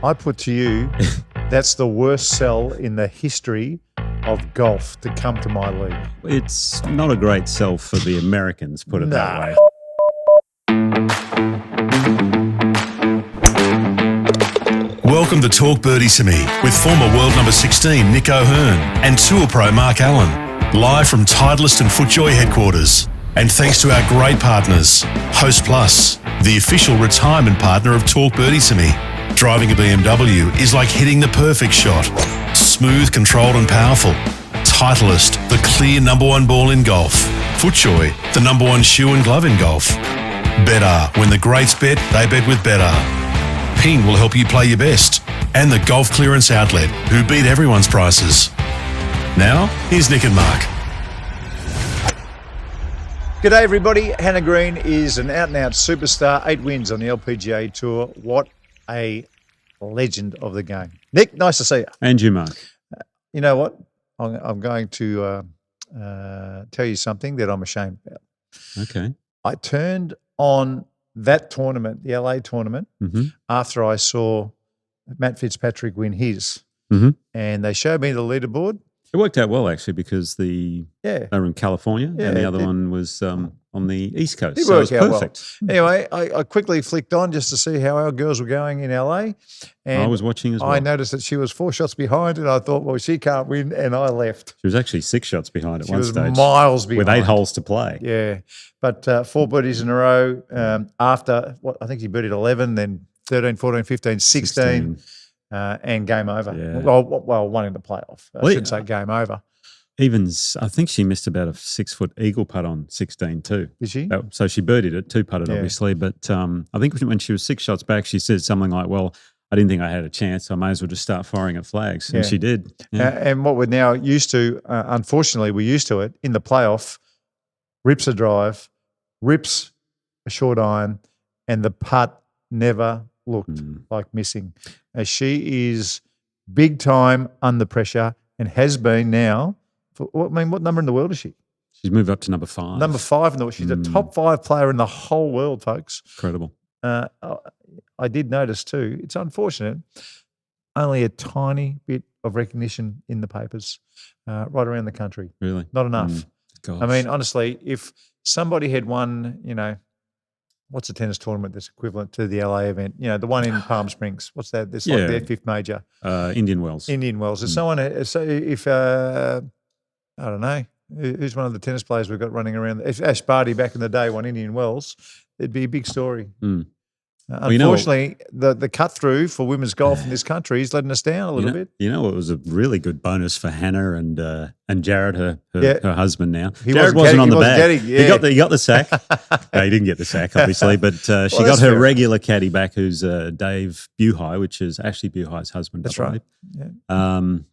I put to you, that's the worst sell in the history of golf to come to my league. It's not a great sell for the Americans, put it that way. Welcome to Talk Birdie to Me with former world number 16 Nick O'Hearn and Tour Pro Mark Allen, live from Titleist and FootJoy headquarters. And thanks to our great partners, Host Plus, the official retirement partner of Talk Birdie to Me. Driving a BMW is like hitting the perfect shot. Smooth, controlled and powerful. Titleist, the clear number one ball in golf. FootJoy, the number one shoe and glove in golf. Better, when the greats bet, they bet with Better. Ping will help you play your best. And the Golf Clearance Outlet, who beat everyone's prices. Now, here's Nick and Mark. G'day everybody. Hannah Green is an out-and-out superstar. 8 wins on the LPGA Tour. What a legend of the game. Nick, nice to see you. And you, Mark. You know what? I'm going to tell you something that I'm ashamed about. Okay. I turned on that tournament, the LA tournament, after I saw Matt Fitzpatrick win his. And they showed me the leaderboard. It worked out well, actually, because they were in California and the other one was on the East Coast. It worked out perfect. Well. Anyway, I quickly flicked on just to see how our girls were going in LA. And I was watching as well. I noticed that she was 4 shots behind and I thought, well, she can't win, and I left. She was actually 6 shots behind at one stage. She was miles behind. With 8 holes to play. Yeah. But 4 birdies in a row after, I think she birdied 11, then 13, 14, 15, 16. And game over. Yeah. Well, one in the playoff. I shouldn't say game over. I think she missed about a 6-foot eagle putt on 16 too. Did she? So she birdied it, 2-putted obviously. But I think when she was 6 shots back, she said something like, well, I didn't think I had a chance. I may as well just start firing at flags. And she did. Yeah. And what we're now used to, unfortunately, we're used to it, in the playoff, rips a drive, rips a short iron, and the putt never looked like missing. She is big time under pressure and has been now. What number in the world is she? She's moved up to number 5. Number 5 in the world. She's a top 5 player in the whole world, folks. Incredible. I did notice too, it's unfortunate, only a tiny bit of recognition in the papers right around the country. Really? Not enough. Gosh. I mean, honestly, if somebody had won, what's a tennis tournament that's equivalent to the LA event? The one in Palm Springs. What's that? It's like their 5th major. Indian Wells. Indian Wells. If if I don't know, who's one of the tennis players we've got running around? If Ash Birdie back in the day won Indian Wells, it'd be a big story. Unfortunately, the cut through for women's golf in this country is letting us down a little bit. It was a really good bonus for Hannah and Jared, her husband now. Jared wasn't on the bag. He got the sack. No, he didn't get the sack, obviously, but she got her regular caddy back, who's Dave Buhai, which is Ashley Buhai's husband. That's right. Yeah.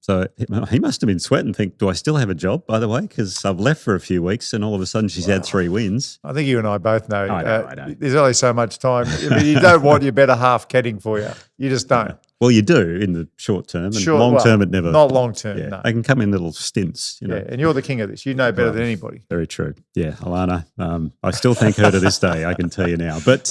So he must have been sweating. Think, do I still have a job? By the way, because I've left for a few weeks, and all of a sudden she's had 3 wins. I think you and I both know. I know. There's only so much time. You don't want your better half caddying for you. You just don't. Well, you do in the short term, and long term it never. Not long term. No. They can come in little stints. Yeah, and you're the king of this. You know better than anybody. Very true. Yeah, Alana. I still thank her to this day. I can tell you now. But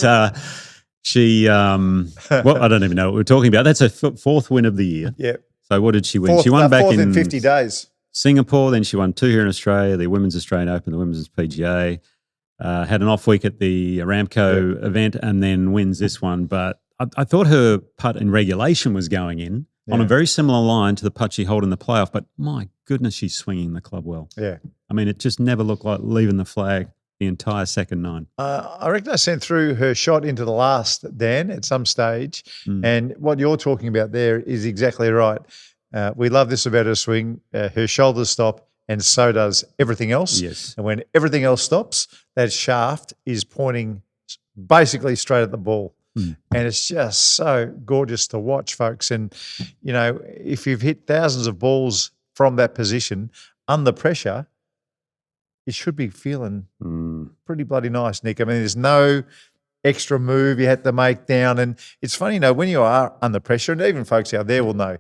she, I don't even know what we're talking about. That's her 4th win of the year. Yeah. So what did she win? She won back 4th in 50 days. Singapore. Then she won 2 here in Australia, the Women's Australian Open, the Women's PGA. Had an off week at the Aramco event, and then wins this one. But I thought her putt in regulation was going in on a very similar line to the putt she held in the playoff, but my goodness, she's swinging the club well. Yeah. I mean, it just never looked like leaving the flag the entire second 9. I reckon I sent through her shot into the last, Dan, at some stage, and what you're talking about there is exactly right. We love this about her swing. Her shoulders stop, and so does everything else. Yes. And when everything else stops, that shaft is pointing basically straight at the ball. And it's just so gorgeous to watch, folks. And, if you've hit thousands of balls from that position under pressure, you should be feeling pretty bloody nice, Nick. I mean, there's no extra move you had to make down. And it's funny, when you are under pressure, and even folks out there will know,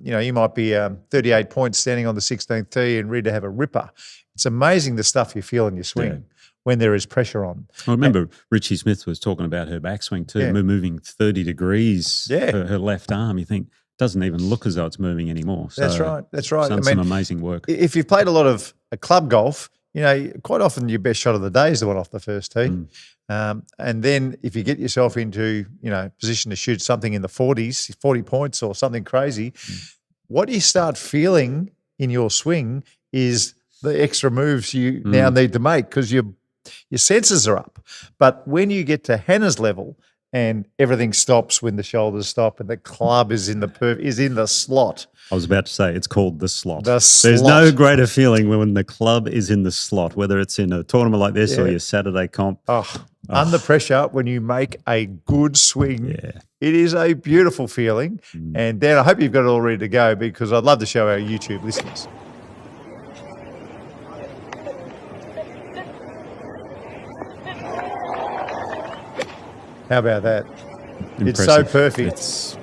you might be 38 points standing on the 16th tee and ready to have a ripper. It's amazing the stuff you feel in your swing. when there is pressure on. I remember Richie Smith was talking about her backswing too, moving 30 degrees, her left arm. You think, doesn't even look as though it's moving anymore. So That's right. Done some amazing work. If you've played a lot of club golf, quite often your best shot of the day is the one off the first tee. And then if you get yourself into, position to shoot something in the 40s, 40 points or something crazy, what you start feeling in your swing is the extra moves you now need to make because your senses are up. But when you get to Hannah's level and everything stops when the shoulders stop and the club is in the slot. I was about to say it's called the slot. There's no greater feeling when the club is in the slot, whether it's in a tournament like this or your Saturday comp. Under pressure when you make a good swing. Yeah. It is a beautiful feeling. And Dan, I hope you've got it all ready to go because I'd love to show our YouTube listeners. How about that? Impressive. It's so perfect.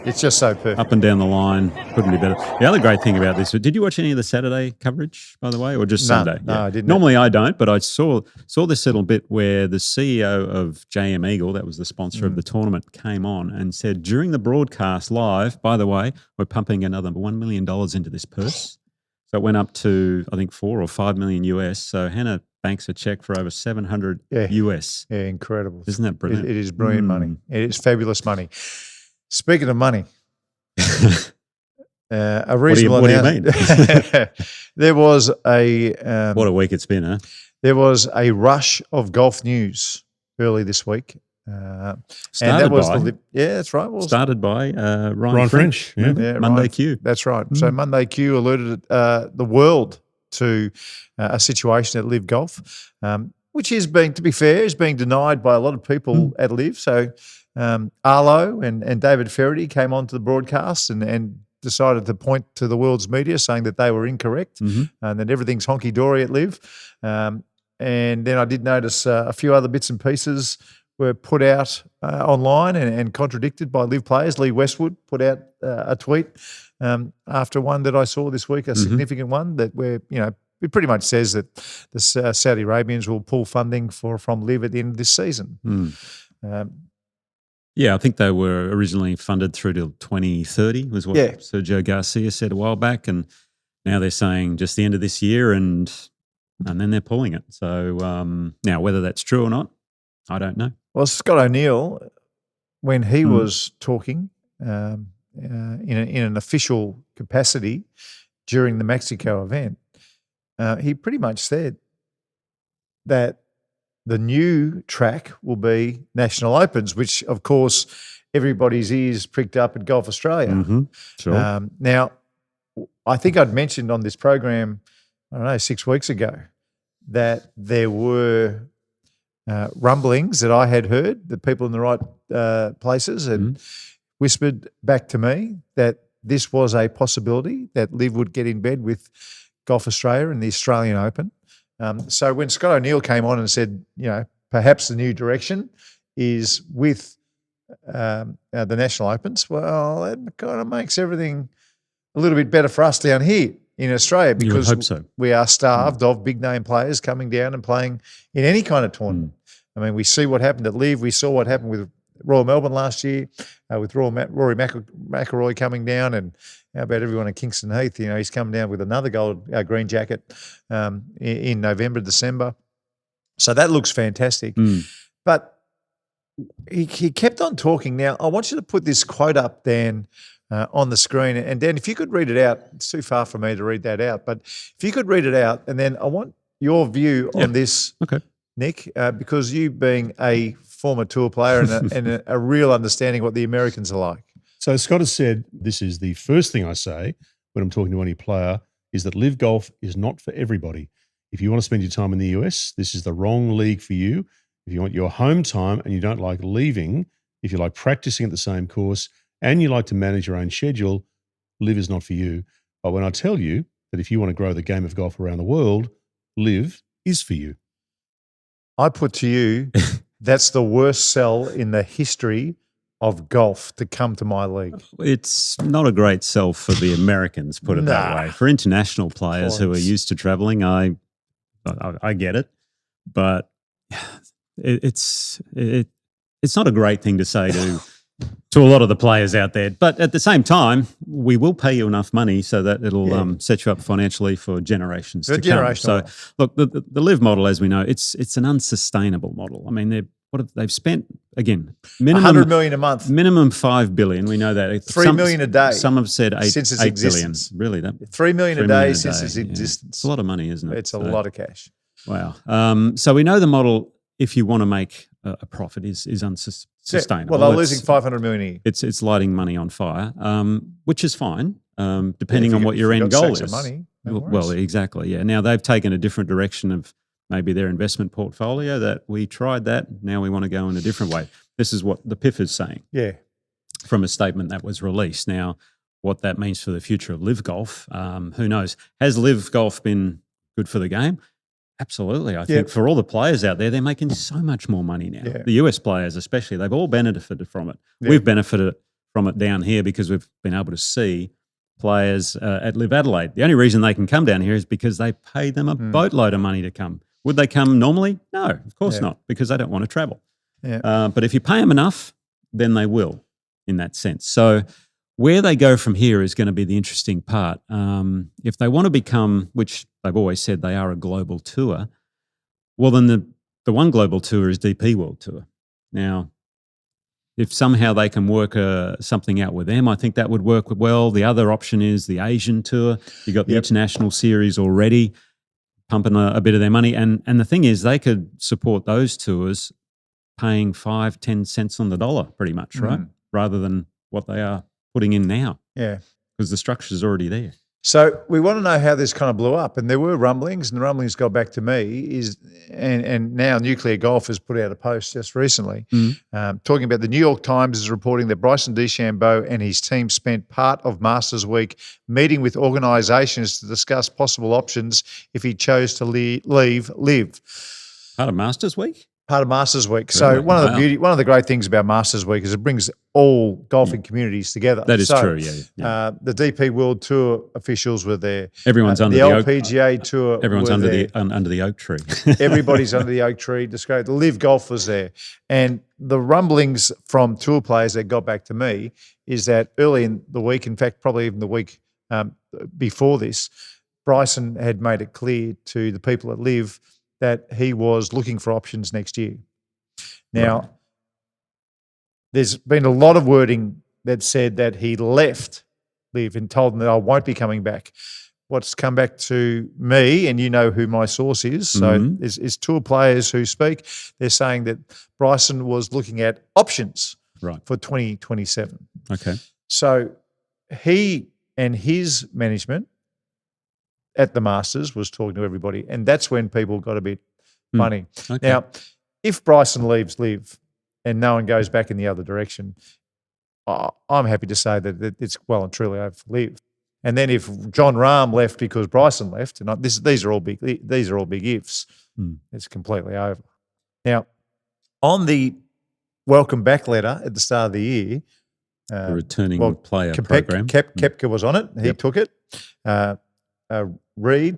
It's just so perfect. Up and down the line, couldn't be better. The other great thing about this, did you watch any of the Saturday coverage, by the way, or just Sunday? No, I didn't. Normally I don't, but I saw this little bit where the CEO of JM Eagle, that was the sponsor of the tournament, came on and said, during the broadcast live, by the way, we're pumping another $1 million into this purse. So it went up to, I think, 4 or 5 million US. So Hannah banks a check for over 700 US. Yeah, incredible. Isn't that brilliant? It is brilliant money. It is fabulous money. Speaking of money, a reasonable what do you mean? There was a what a week it's been, huh? There was a rush of golf news early this week. Started that's right. Well, started by Ryan French. Monday Q. That's right. So Monday Q alerted the world to a situation at LIV Golf, which is to be fair, is being denied by a lot of people at LIV. So Arlo and David Ferrity came onto the broadcast and decided to point to the world's media saying that they were incorrect and that everything's honky-dory at LIV. And then I did notice a few other bits and pieces were put out online and contradicted by LIV players. Lee Westwood put out a tweet after one that I saw this week, a significant one it pretty much says that the Saudi Arabians will pull funding from LIV at the end of this season. I think they were originally funded through till 2030 was what Sergio Garcia said a while back, and now they're saying just the end of this year and then they're pulling it. So now whether that's true or not, I don't know. Well, Scott O'Neill, when he was talking in an official capacity during the Mexico event, he pretty much said that the new track will be National Opens, which, of course, everybody's ears pricked up at Golf Australia. Sure. Now, I think I'd mentioned on this program, 6 weeks ago, that there were rumblings that I had heard, that people in the right places had whispered back to me that this was a possibility, that LIV would get in bed with Golf Australia and the Australian Open. So when Scott O'Neill came on and said, perhaps the new direction is with the National Opens, well, it kind of makes everything a little bit better for us down here in Australia because we are starved of big-name players coming down and playing in any kind of tournament. I mean, we see what happened at LIV. We saw what happened with Royal Melbourne last year with Rory McIlroy coming down, and how about everyone at Kingston Heath? He's come down with another green jacket in November, December. So that looks fantastic. But he kept on talking. Now, I want you to put this quote up, Dan, on the screen. And Dan, if you could read it out, it's too far for me to read that out, but if you could read it out, and then I want your view on this, Nick, because you being a former tour player and a real understanding of what the Americans are like. So Scott has said, this is the first thing I say when I'm talking to any player, is that LIV Golf is not for everybody. If you want to spend your time in the US, this is the wrong league for you. If you want your home time and you don't like leaving, if you like practicing at the same course and you like to manage your own schedule, LIV is not for you. But when I tell you that if you want to grow the game of golf around the world, LIV is for you. I put to you, that's the worst sell in the history of golf to come to my league. It's not a great sell for the Americans, put it that way. For international players who are used to travelling, I get it. but it's not a great thing to say to a lot of the players out there. But at the same time, we will pay you enough money so that it'll set you up financially for generations to come. So, look, the LIV model, as we know, it's an unsustainable model. I mean, they've spent, again, minimum $100 million a month, minimum $5 billion. We know that $3 million a day. Some have said since its $8 billion. existence. Really, that $3 million a day since its existence. It's a lot of money, isn't it? It's a lot of cash. Wow. So we know the model, if you want to make a profit, is unsustainable. Well, they're losing $500 million a year. It's lighting money on fire, which is fine, depending on what your end goal is. Money, well, exactly. Yeah. Now they've taken a different direction of maybe their investment portfolio. That we tried that. Now we want to go in a different way. This is what the PIF is saying. Yeah. From a statement that was released. Now, what that means for the future of LIV Golf, who knows? Has LIV Golf been good for the game? Absolutely. I think for all the players out there, they're making so much more money now. Yeah. The US players especially, they've all benefited from it. Yeah. We've benefited from it down here because we've been able to see players at LIV Adelaide. The only reason they can come down here is because they pay them a boatload of money to come. Would they come normally? No, of course not, because they don't want to travel. Yeah. But if you pay them enough, then they will in that sense. So where they go from here is going to be the interesting part. If they want to become, which they've always said they are a global tour, well, then the one global tour is DP World Tour. Now, if somehow they can work something out with them, I think that would work well. The other option is the Asian Tour. You've got the International Series already pumping a bit of their money. And the thing is, they could support those tours paying 5-10 cents on the dollar pretty much, right? Rather than what they are putting in now. Yeah. Because the structure's already there. So we want to know how this kind of blew up. And there were rumblings, and the rumblings got back to me, and now Nuclear Golf has put out a post just recently talking about the New York Times is reporting that Bryson DeChambeau and his team spent part of Masters Week meeting with organisations to discuss possible options if he chose to leave LIV. Part of Masters Week? Part of Masters Week. So one of the great things about Masters Week is it brings all golfing communities together. That is true, yeah. The DP World Tour officials were there. Everyone's under the LPGA Tour. Everyone's under the oak tree. Everybody's under the oak tree. The LIV Golf was there. And the rumblings from tour players that got back to me is that early in the week, in fact, probably even the week before this, Bryson had made it clear to the people at LIV that he was looking for options next year. Now, there's been a lot of wording that said that he left LIV and told them that I won't be coming back. What's come back to me, and you know who my source is, so is tour players who speak, they're saying that Bryson was looking at options for 2027. Okay. So he and his management at the Masters was talking to everybody, and that's when people got a bit funny. Okay. Now, if Bryson leaves LIV and no one goes back in the other direction, I'm happy to say that it's well and truly over for LIV. And then if John Rahm left because Bryson left, and these are all big ifs, it's completely over. Now, on the welcome back letter at the start of the year, the returning player program, Koepka was on it. He took it.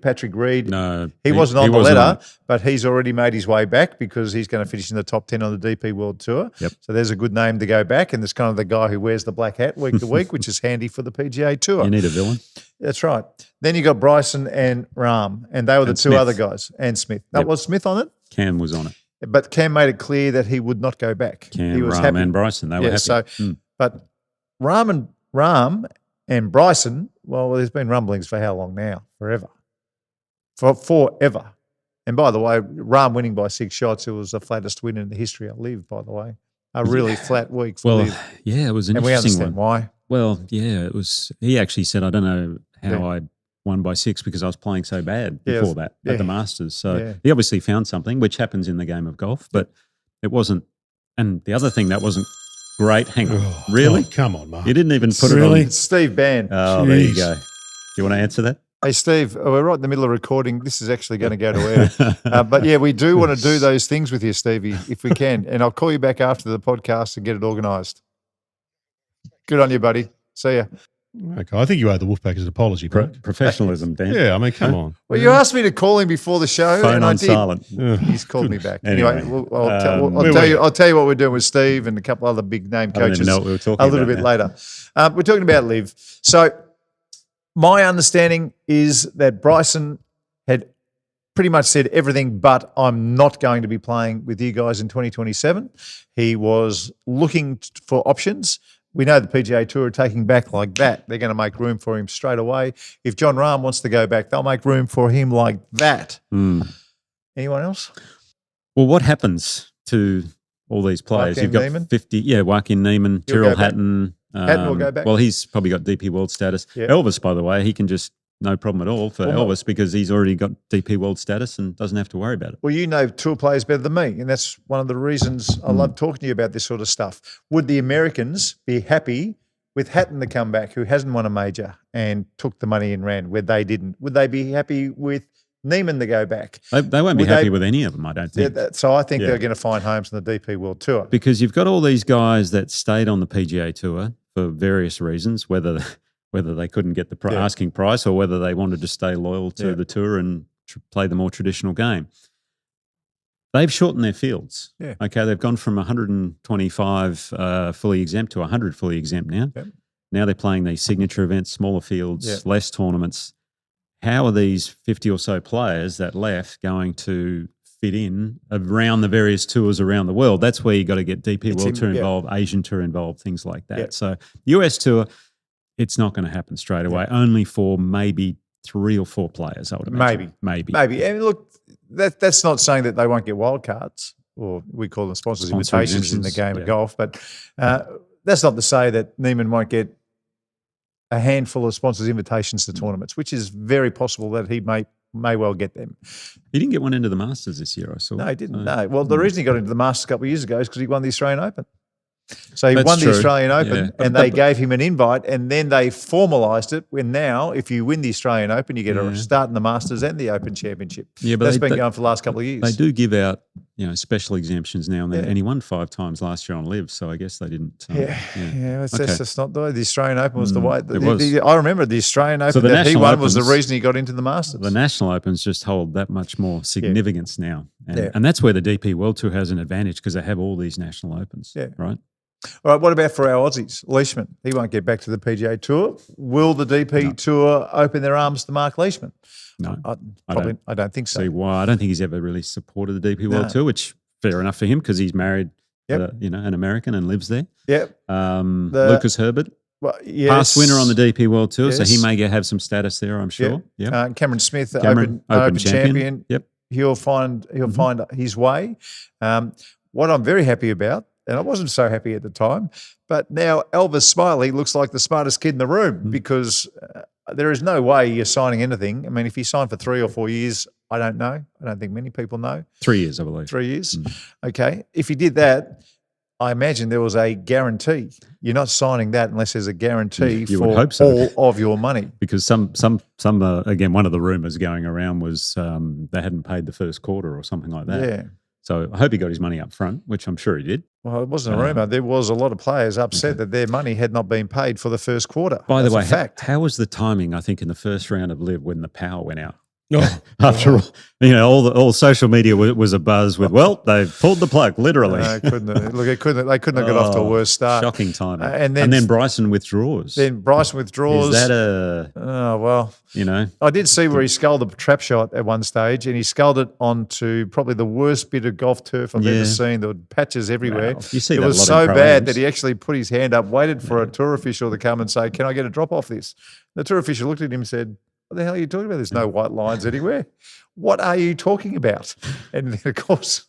Patrick Reed, no, he wasn't on the letter, but he's already made his way back because he's going to finish in the top 10 on the DP World Tour. Yep. So there's a good name to go back, and there's kind of the guy who wears the black hat week to week, which is handy for the PGA Tour. You need a villain. That's right. Then you got Bryson and Rahm, and they were the two other guys, and Smith. That was Smith on it? Cam was on it. But Cam made it clear that he would not go back. Cam, he was Rahm, happy. And Bryson, they were happy. So, but Rahm and Bryson, well, there's been rumblings for how long now? Forever. Forever. And by the way, Rahm winning by 6 shots, it was the flattest win in the history of LIV, by the way. A really flat week for LIV. Yeah, it was an interesting one. And we understand why. Well, yeah, it was. He actually said, I don't know how I won by 6 because I was playing so bad before that at the Masters. So he obviously found something, which happens in the game of golf, but it wasn't. And the other thing that wasn't great, hang on, really? Oh, come on, Mark. You didn't even put it on. It's Steve Bann. Oh, Jeez. There you go. You want to answer that? Hey, Steve, we're right in the middle of recording. This is actually going to go to air. But, yeah, we do want to do those things with you, Stevie, if we can. And I'll call you back after the podcast and get it organised. Good on you, buddy. See ya. Okay, I think you owe the Wolfpackers an apology, bro. Professionalism, Dan. Yeah, I mean, come on. Well, you asked me to call him before the show, Phone and on I did. silent. He's called me back. Anyway, I'll tell you what we're doing with Steve and a couple other big name I don't even coaches know what we were talking a little about bit now. later. We're talking about LIV. So my understanding is that Bryson had pretty much said everything, but I'm not going to be playing with you guys in 2027. He was looking for options. We know the PGA Tour are taking back like that. They're going to make room for him straight away. If John Rahm wants to go back, they'll make room for him like that. Anyone else? Well, what happens to all these players? Joaquin You've got Niemann? 50, Joaquin Niemann, He'll Tyrrell go back. Hatton. Hatton will go back. Well, he's probably got DP World status. Yeah. Elvis, by the way, he can just, no problem at all for Well, Elvis because he's already got DP World status and doesn't have to worry about it. Well, you know tour players better than me, and that's one of the reasons I love talking to you about this sort of stuff. Would the Americans be happy with Hatton to come back, who hasn't won a major and took the money and ran where they didn't? Would they be happy with Niemann to go back? They won't be Would happy they- with any of them, I don't think. So I think Yeah. they're going to find homes on the DP World Tour. Because you've got all these guys that stayed on the PGA Tour for various reasons, whether they couldn't get the Yeah. asking price or whether they wanted to stay loyal to Yeah. the tour and play the more traditional game. They've shortened their fields. Yeah. Okay, they've gone from 125 fully exempt to 100 fully exempt now. Yep. Now they're playing these signature events, smaller fields, Yeah. less tournaments. How are these 50 or so players that left going to fit in around the various tours around the world? That's where you got to get DP It's World Tour yeah. involved, Asian Tour involved, things like that. Yeah. So US Tour, it's not going to happen straight away. Only for maybe 3 or 4 players, I would imagine. Maybe. Maybe. And look, that's not saying that they won't get wild cards, or we call them sponsors Sponsor invitations in the exemptions, game yeah. of golf. But that's not to say that Niemann won't get a handful of sponsors invitations to tournaments, which is very possible that he may well get them. He didn't get one into the Masters this year, I saw. No, he didn't. So- No. Well, the reason he got into the Masters a couple of years ago is because he won the Australian Open. So he That's won the true. Australian Open, Yeah. and they gave him an invite, and then they formalised it. When now, if you win the Australian Open, you get Yeah. a start in the Masters and the Open Championship. Yeah, but That's they- been going for the last couple of years. They do give out, special exemptions now and then. Yeah. And he won 5 times last year on LIV, so I guess they didn't. That's Okay. just not the way. The Australian Open was the way. it was. I remember the Australian Open the that he National won was the Opens- reason he got into the Masters. The National Opens just hold that much more significance now. And, Yeah. and that's where the DP World Tour has an advantage because they have all these National Opens, Yeah. right? All right, what about for our Aussies? Leishman, he won't get back to the PGA Tour. Will the DP Tour open their arms to Mark Leishman? No. I don't think so. See why? I don't think he's ever really supported the DP World No. Tour, which fair enough for him because he's married, Yep. an American and lives there. Yep. Lucas Herbert, Well, yes. past winner on the DP World Tour, so he Yes. may have some status there, I'm sure. Yeah. Cameron Smith, Cameron, Open champion. Yep. He'll find his way. What I'm very happy about, and I wasn't so happy at the time, but now Elvis Smiley looks like the smartest kid in the room because there is no way you're signing anything. I mean, if he signed for 3 or 4 years, I don't know. I don't think many people know. 3 years, I believe. 3 years. Okay. If he did that, I imagine there was a guarantee. You're not signing that unless there's a guarantee You would for hope so. all of your money. Because some again, one of the rumours going around was they hadn't paid the first quarter or something like that. Yeah. So I hope he got his money up front, which I'm sure he did. Well, it wasn't a rumour. There was a lot of players upset that their money had not been paid for the first quarter. By That's the way, a fact. how was the timing, I think, in the first round of LIV when the power went out? Oh, After all, all social media was abuzz with, well, they've pulled the plug, literally. No, couldn't have. Look, they couldn't have got off to a worse start. Shocking timing. And and then- then Bryson withdraws. Then Bryson withdraws. Is that a, Oh, well, I I did see where he sculled a trap shot at one stage, and he sculled it onto probably the worst bit of golf turf I've Yeah. ever seen. There were patches everywhere. Wow. You see it that a was lot so in pro bad ams. that he actually put his hand up, waited for a tour official to come and say, "Can I get a drop off this?" The tour official looked at him and said, "What the hell are you talking about? There's no white lines anywhere. What are you talking about?" And then, of course,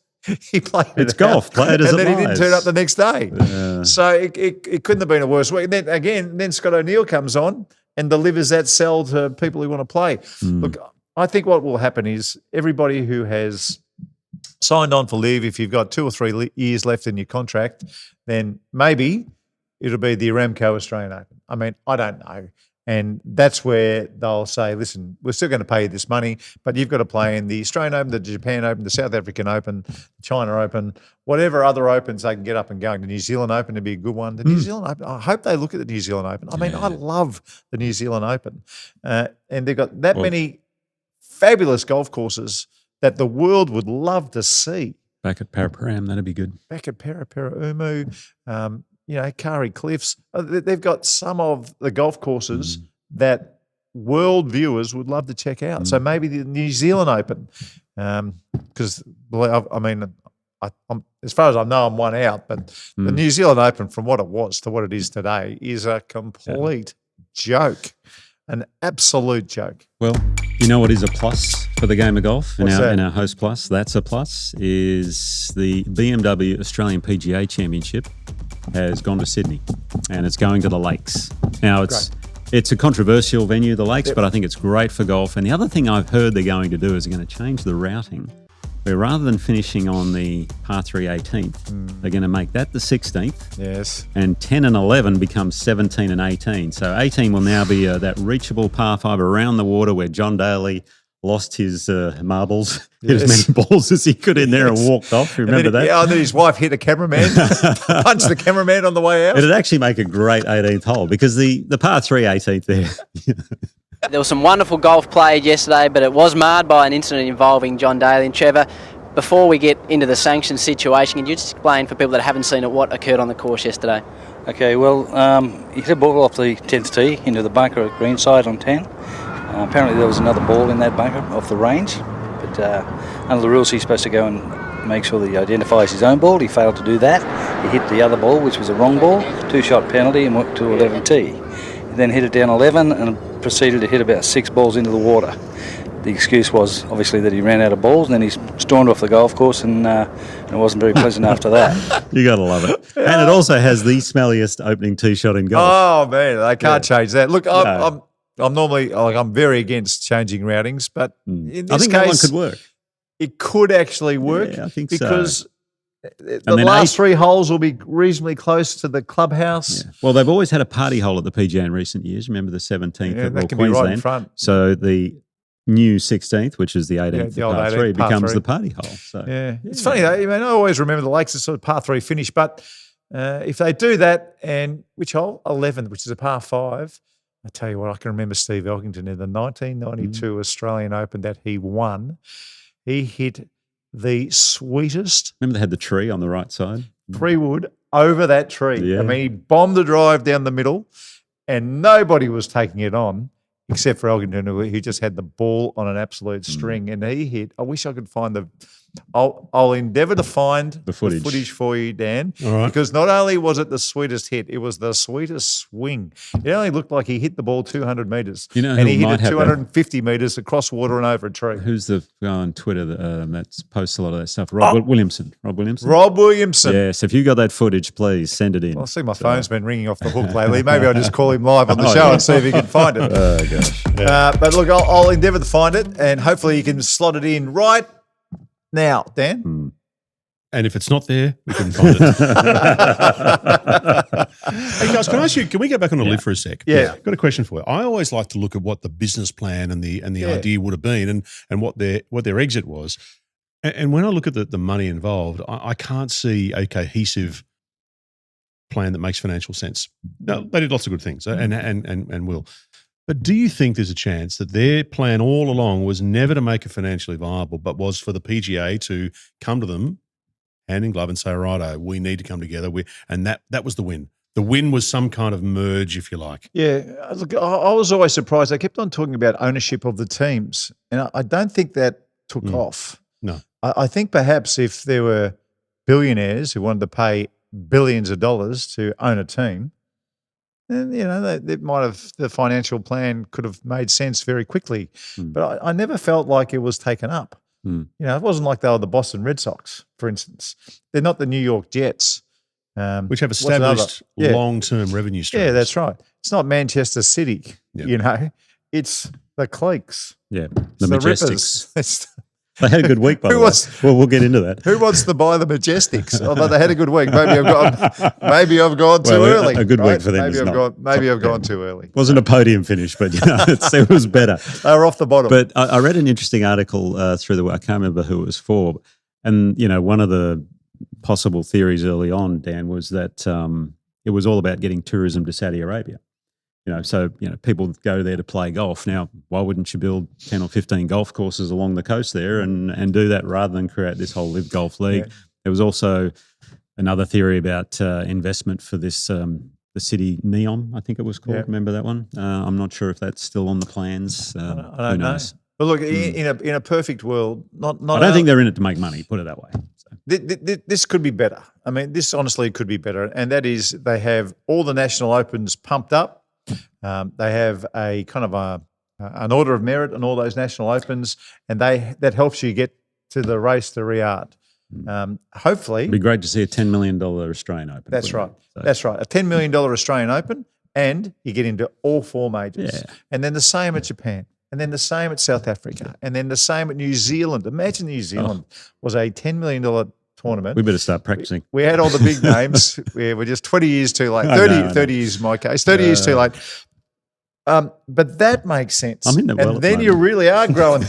he played it It's golf. out. Play it as and it then he didn't turn lies. up the next day. So it couldn't have been a worse week. And then Scott O'Neill comes on and delivers that sell to people who want to play. Look, I think what will happen is everybody who has signed on for LIV, if you've got 2 or 3 years left in your contract, then maybe it'll be the Aramco Australian Open. I mean, I don't know. And that's where they'll say, listen, we're still going to pay you this money, but you've got to play in the Australian Open, the Japan Open, the South African Open, the China Open, whatever other opens they can get up and going. The New Zealand Open would be a good one. The New Zealand Open, I hope they look at the New Zealand Open. I mean, I love the New Zealand Open. And they've got that many fabulous golf courses that the world would love to see. Back at Paraparam, that'd be good. Back at Umu, Kari Cliffs. They've got some of the golf courses that world viewers would love to check out. So maybe the New Zealand Open, because as far as I know, I'm one out. But the New Zealand Open, from what it was to what it is today, is a complete joke, an absolute joke. Well, you know what is a plus for the game of golf in What's our Host Plus? That's a plus. Is the BMW Australian PGA Championship has gone to Sydney, and it's going to the Lakes. Now it's a controversial venue, the Lakes, but I think it's great for golf. And the other thing I've heard they're going to do is they're going to change the routing, where rather than finishing on the par 3 18th, they're going to make that the 16th. Yes. And 10 and 11 becomes 17 and 18. So 18 will now be that reachable par 5 around the water where John Daly lost his marbles, hit as many balls as he could in there and walked off. Remember that? Yeah, and then his wife hit a cameraman, punched the cameraman on the way out. It'd actually make a great 18th hole because the par 3 18th there. There was some wonderful golf played yesterday, but it was marred by an incident involving John Daly. And Trevor, before we get into the sanctions situation, can you just explain for people that haven't seen it what occurred on the course yesterday? Okay, well, he hit a ball off the 10th tee into the bunker at greenside on 10. Apparently there was another ball in that bunker off the range, but under the rules he's supposed to go and make sure that he identifies his own ball. He failed to do that. He hit the other ball, which was a wrong ball, 2-shot penalty, and went to 11T. He then hit it down 11 and proceeded to hit about 6 balls into the water. The excuse was obviously that he ran out of balls, and then he stormed off the golf course, and it wasn't very pleasant after that. You got to love it. And it also has the smelliest opening tee shot in golf. Oh, man, they can't change that. Look, I'm normally, I'm very against changing routings, but in this I think case, that one could work. It could actually work. Yeah, I think because so. The last 3 holes will be reasonably close to the clubhouse. Yeah. Well, they've always had a party hole at the PGA in recent years. Remember the 17th at Royal can Queensland? be right in front. So the new 16th, which is the 18th the of old par 18th, 3, par becomes 3. the party hole. So, It's funny though. I always remember the Lakes as sort of par 3 finish, but if they do that, and which hole? 11th, which is a par 5. I tell you what, I can remember Steve Elkington in the 1992 Australian Open that he won. He hit the sweetest. Remember they had the tree on the right side? 3-wood over that tree. Yeah. I mean, he bombed the drive down the middle, and nobody was taking it on except for Elkington, who just had the ball on an absolute string. And he hit. I wish I could find the. I'll endeavour to find the footage for you, Dan. All right. Because not only was it the sweetest hit, it was the sweetest swing. It only looked like he hit the ball 200 metres. You know who and he might hit it have 250 metres across water and over a tree. Who's the guy on Twitter that posts a lot of that stuff? Rob Williamson. Rob Williamson? Rob Williamson. Yes, if you got that footage, please send it in. Well, I see my phone's been ringing off the hook lately. Maybe I'll just call him live on the show and see if he can find it. Oh, gosh. But look, I'll endeavour to find it, and hopefully you can slot it in right now, Dan. And if it's not there, we can find it. Hey guys, can I ask you? Can we go back on the LIV for a sec? Yeah. I've got a question for you. I always like to look at what the business plan and the idea would have been, and what their exit was. And when I look at the money involved, I can't see a cohesive plan that makes financial sense. No, they did lots of good things, and will. But do you think there's a chance that their plan all along was never to make it financially viable, but was for the PGA to come to them hand in glove and say, righto, we need to come together. And that was the win. The win was some kind of merge, if you like. Yeah, look, I was always surprised. They kept on talking about ownership of the teams, and I don't think that took off. No. I think perhaps if there were billionaires who wanted to pay billions of dollars to own a team, then, the financial plan could have made sense very quickly. But I never felt like it was taken up. It wasn't like they were the Boston Red Sox, for instance. They're not the New York Jets. Which have established long-term revenue streams. Yeah, that's right. It's not Manchester City, Yep. It's the Cleeks. Yeah, It's the Majestics. Rippers. They had a good week, by the way. Well, we'll get into that. Who wants to buy the Majestics? Although they had a good week. Maybe I've gone too early. A good week for them. Maybe I've gone too early. Wasn't a podium finish, but it was better. They were off the bottom. But I read an interesting article through the. I can't remember who it was for, and one of the possible theories early on, Dan, was that it was all about getting tourism to Saudi Arabia. So people go there to play golf. Now, why wouldn't you build 10 or 15 golf courses along the coast there and do that rather than create this whole LIV Golf League? Yeah. There was also another theory about investment for this the city Neom, I think it was called. Yeah. Remember that one? I'm not sure if that's still on the plans. I don't know. But look, in a perfect world, I don't think they're in it to make money. Put it that way. So. This could be better. I mean, this honestly could be better, and that is they have all the national opens pumped up. They have a kind of an order of merit on all those national opens, and that helps you get to the race to Riyadh. Hopefully, it'd be great to see a $10 million Australian Open. That's right. So. That's right. A $10 million Australian Open, and you get into all 4 majors. Yeah. And then the same at Japan, and then the same at South Africa, and then the same at New Zealand. Imagine New Zealand was a $10 million tournament. We better start practicing. We had all the big names. We're just 20 years too late. 30 years in my case. 30 years too late. But that makes sense. I'm in the well. And then you really are growing.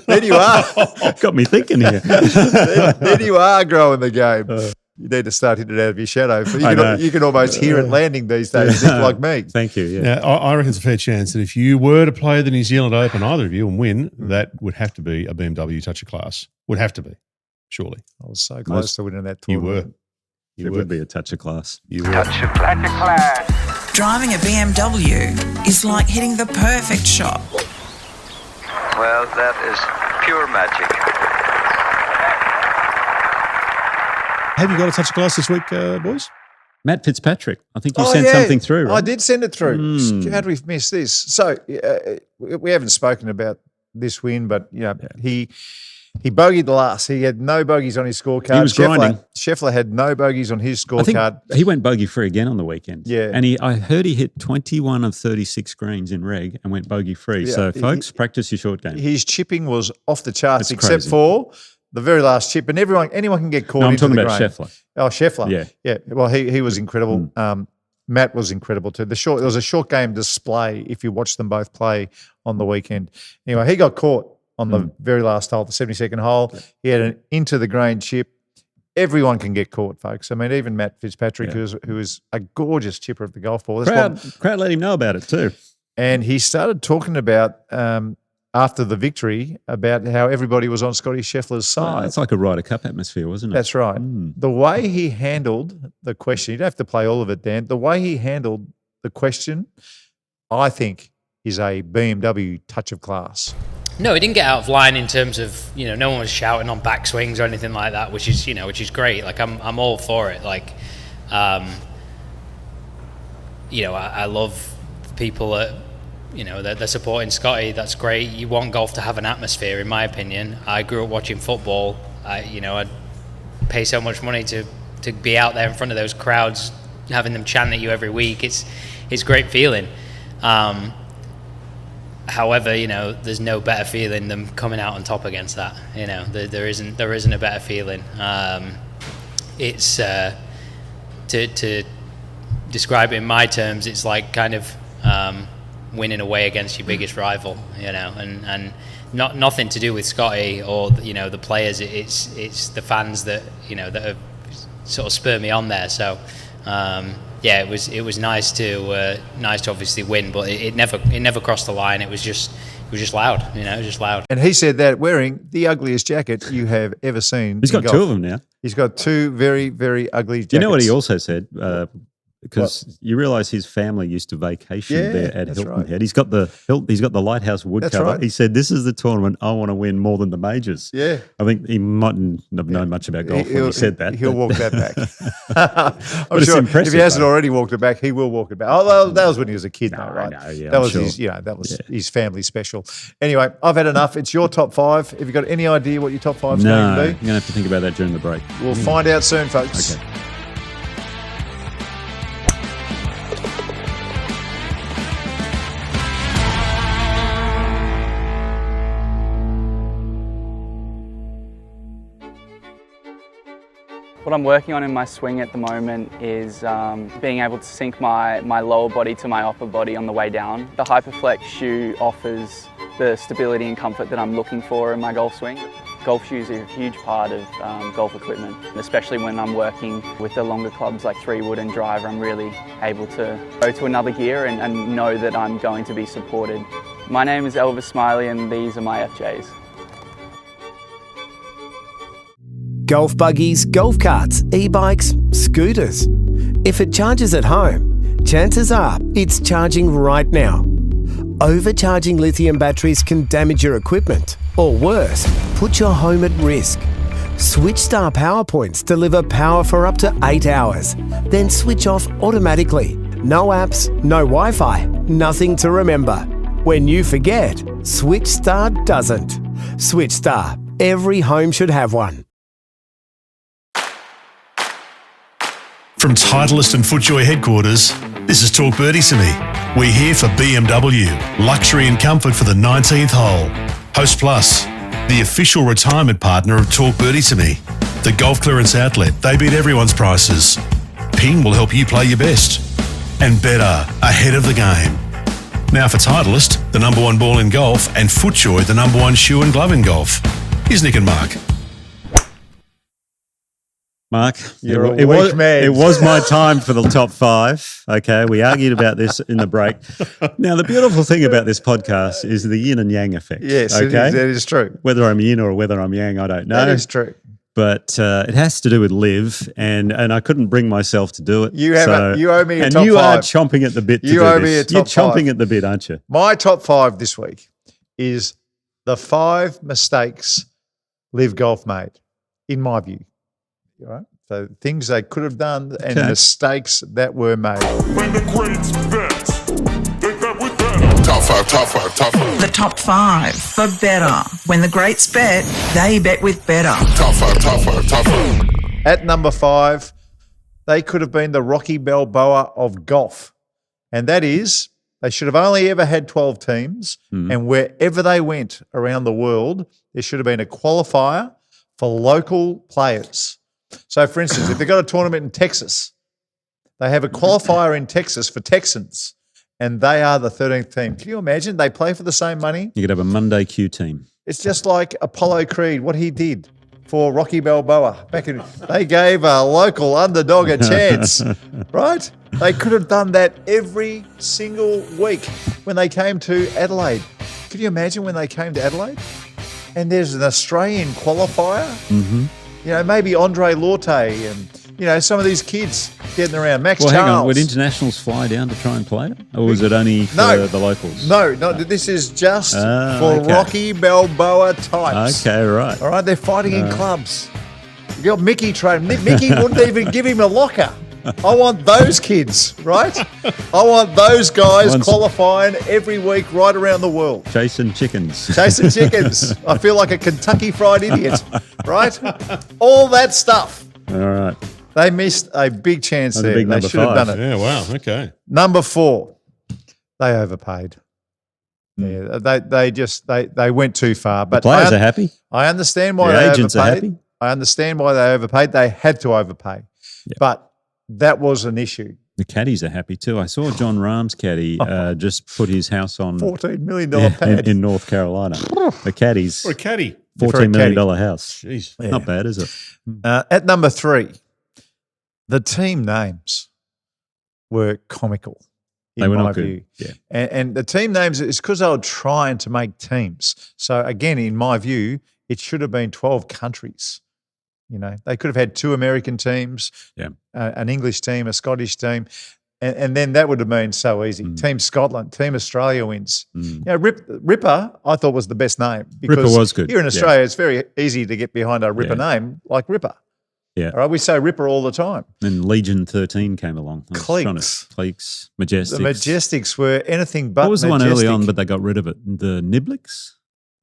Then you are. Got me thinking here. then you are growing the game. You need to start hitting it out of your shadow. You can almost hear it landing these days, Nick, like me. Thank you. Yeah. Now, I reckon it's a fair chance that if you were to play the New Zealand Open, either of you, and win, that would have to be a BMW Touch of Class. Would have to be. Surely. I was so close to winning that tournament. You would be a touch of class. You were. Touch of class. Driving a BMW is like hitting the perfect shot. Well, that is pure magic. Have you got a touch of class this week, boys? Matt Fitzpatrick. I think you sent something through, right? I did send it through. How did we miss this? So we haven't spoken about this win, but he bogeyed the last. He had no bogeys on his scorecard. He was grinding. Scheffler had no bogeys on his scorecard. I think he went bogey free again on the weekend. Yeah. And I heard he hit 21 of 36 greens in reg and went bogey free. Yeah. So, folks, practice your short game. His chipping was off the charts except for the very last chip. And anyone can get caught into the grain. I'm talking about Scheffler. Oh, Scheffler. Yeah. Yeah. Well, he was incredible. Matt was incredible too. There was a short game display if you watch them both play on the weekend. Anyway, he got caught on the very last hole, the 72nd hole. He had an into the grain chip. Everyone can get caught, folks. I mean, even Matt Fitzpatrick, who is a gorgeous chipper of the golf ball. Crowd let him know about it too. And he started talking about, after the victory, about how everybody was on Scotty Scheffler's side. It's like a Ryder Cup atmosphere, wasn't it? That's right. The way he handled the question, you don't have to play all of it, Dan. The way he handled the question, I think, is a BMW touch of class. No, he didn't get out of line in terms of, no one was shouting on backswings or anything like that, which is great. Like I'm all for it. Like, I love people that, they're supporting Scotty. That's great. You want golf to have an atmosphere, in my opinion. I grew up watching football. I'd pay so much money to be out there in front of those crowds, having them chant at you every week. It's a great feeling. However, there's no better feeling than coming out on top against that. There isn't a better feeling. It's to describe it in my terms, it's like kind of winning away against your biggest rival. And nothing to do with Scotty or the players. It's the fans that that have sort of spurred me on there. So. It was nice to obviously win, but it never crossed the line. It was just loud, it was just loud. And he said that wearing the ugliest jacket you have ever seen. He's got golf. 2 of them now. He's got 2 very, very ugly jackets. You know what he also said? Because you realise his family used to vacation there at Hilton Head. He's got the lighthouse wood cover. Right. He said, "This is the tournament I want to win more than the majors." Yeah, I think he mightn't have known much about golf when he said that. He'll walk that back. I'm sure if he hasn't already walked it back, he will walk it back. Oh, that was when he was a kid, though, right? That was his family special. Anyway, I've had enough. It's your top 5. Have you got any idea what your top 5 is going to be? No, you're going to have to think about that during the break. We'll find out soon, folks. Okay. What I'm working on in my swing at the moment is being able to sync my lower body to my upper body on the way down. The Hyperflex shoe offers the stability and comfort that I'm looking for in my golf swing. Golf shoes are a huge part of golf equipment, especially when I'm working with the longer clubs like 3-wood and driver. I'm really able to go to another gear and know that I'm going to be supported. My name is Elvis Smiley and these are my FJs. Golf buggies, golf carts, e-bikes, scooters. If it charges at home, chances are it's charging right now. Overcharging lithium batteries can damage your equipment, or worse, put your home at risk. SwitchStar power points deliver power for up to 8 hours, then switch off automatically. No apps, no Wi-Fi, nothing to remember. When you forget, SwitchStar doesn't. SwitchStar, every home should have one. From Titleist and FootJoy headquarters, this is Talk Birdie to Me. We're here for BMW, luxury and comfort for the 19th hole. Host Plus, the official retirement partner of Talk Birdie to Me. The golf clearance outlet, they beat everyone's prices. Ping will help you play your best. And better, ahead of the game. Now for Titleist, the number one ball in golf, and FootJoy, the number one shoe and glove in golf. Here's Nick and Mark. Mark, You're it man. was my time for the top 5. Okay, we argued about this in the break. Now, the beautiful thing about this podcast is the yin and yang effect. Yes, okay? that is true. Whether I'm yin or whether I'm yang, I don't know. That is true. But it has to do with LIV, and I couldn't bring myself to do it. You owe me a top 5. And you are chomping at the bit to do this. You owe me a top 5. You're chomping at the bit, aren't you? My top 5 this week is the 5 mistakes LIV Golf made, in my view. Right? So things they could have done and mistakes that were made. When the greats bet, they bet with better. Top 5, top 5, top 5. The top 5 for better. When the greats bet, they bet with better. Top 5, top 5, top 5. At number 5, they could have been the Rocky Balboa of golf. And that is, they should have only ever had 12 teams. And wherever they went around the world, there should have been a qualifier for local players. So, for instance, if they've got a tournament in Texas, they have a qualifier in Texas for Texans, and they are the 13th team. Can you imagine? They play for the same money. You could have a Monday Q team. It's just like Apollo Creed, what he did for Rocky Balboa. They gave a local underdog a chance, right? They could have done that every single week when they came to Adelaide. Could you imagine when they came to Adelaide? And there's an Australian qualifier. Mm-hmm. You know, maybe Andre Lorte and, you know, some of these kids getting around. Max Well, Charles. hang on. Would internationals fly down to try and play it? Or was it only for the locals? No, this is just for Rocky Balboa types. Okay, right. All right, they're fighting in clubs. You got Mickey trained. Mickey wouldn't even give him a locker. I want those kids, right? I want those guys qualifying every week right around the world. Chasing chickens. Chasing chickens. I feel like a Kentucky Fried Idiot, right? All that stuff. All right. They missed a big chance there. Big they should have done it. Yeah, wow, okay. Number 4, they overpaid. Yeah, they went too far. But the players are happy. I understand why the agents are happy. I understand why they overpaid. They had to overpay. Yep. But that was an issue. The caddies are happy too. I saw John Rahm's caddy just put his house on $14 million pad in North Carolina. The caddies. For a caddy. $14 million house. Jeez. Yeah. Not bad, is it? At number 3, the team names were comical. They were not view. good. Yeah. And the team names is because they were trying to make teams. So again, in my view, it should have been 12 countries. You know, they could have had 2 American teams, an English team, a Scottish team, and then that would have been so easy. Team Scotland, Team Australia wins. You know, Ripper, I thought was the best name because Ripper was good. Here in Australia, it's very easy to get behind a Ripper name like Ripper. Yeah. All right, we say Ripper all the time. Then Legion 13 came along. Cleeks, Majestics. The Majestics were anything but What was the majestic. one early on, but they got rid of it? The Nibliks?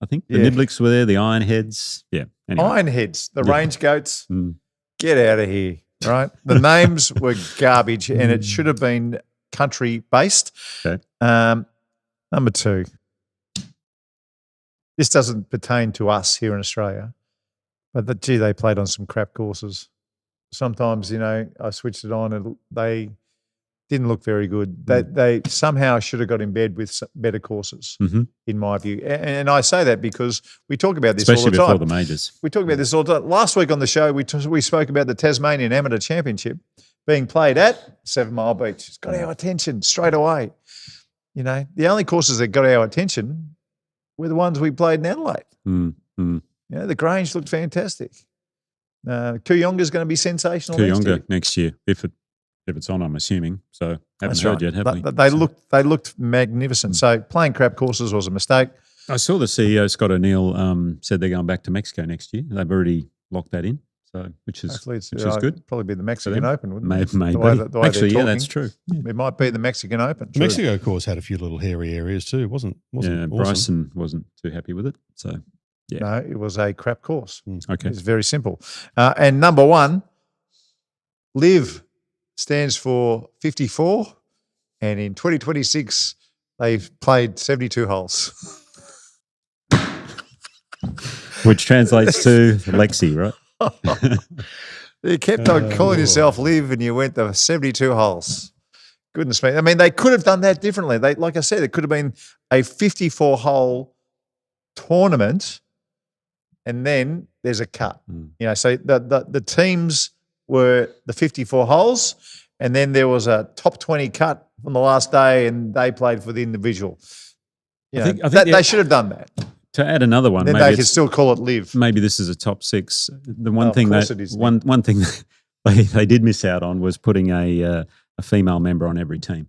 I think the Nibliks were there, the Ironheads. Yeah. Anyway. Ironheads, the range goats. Get out of here, right? The names were garbage and it should have been country-based. Okay. Number 2. This doesn't pertain to us here in Australia, but they played on some crap courses. sometimes, I switched it on and they didn't look very good. They somehow should have got in bed with better courses, in my view. And I say that because we talk about this especially all the time. before the majors. We talk about this all the time. Last week on the show, we spoke about the Tasmanian Amateur Championship being played at 7 Mile Beach. It's got our attention straight away. The only courses that got our attention were the ones we played in Adelaide. The Grange looked fantastic. Kooyonga's going to be sensational next year, if it's on, I'm assuming. So haven't heard yet, have we? But they looked magnificent. So playing crap courses was a mistake. I saw the CEO, Scott O'Neill, said they're going back to Mexico next year. They've already locked that in. So, which is good. Probably be the Mexican Open, wouldn't it? Maybe. The way Actually, yeah, that's true. It might be the Mexican Open. The Mexico course had a few little hairy areas too, wasn't awesome. Bryson wasn't too happy with it. So, yeah. No, it was a crap course. Okay. It's very simple. And number one, LIV stands for 54, and in 2026, they've played 72 holes. Which translates to Lexi, right? You kept on calling yourself LIV and you went to 72 holes. Goodness me. I mean, they could have done that differently. Like I said, it could have been a 54-hole tournament and then there's a cut. So the teams were the 54 holes and then there was a top 20 cut from the last day and they played for the individual. I think they should have done that. To add another one, then maybe they could still call it LIV. Maybe this is a top 6. The one thing that they did miss out on was putting a female member on every team.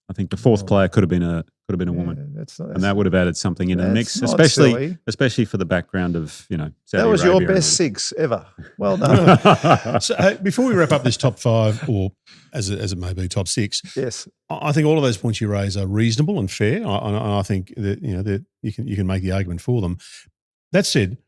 I think the fourth player could have been a woman, and that would have added something in the mix, especially for the background of Saudi that was Arabia your best 6 ever. Well done. So before we wrap up this top 5, or as it may be top 6, yes, I think all of those points you raise are reasonable and fair. I think that that you can make the argument for them. That said,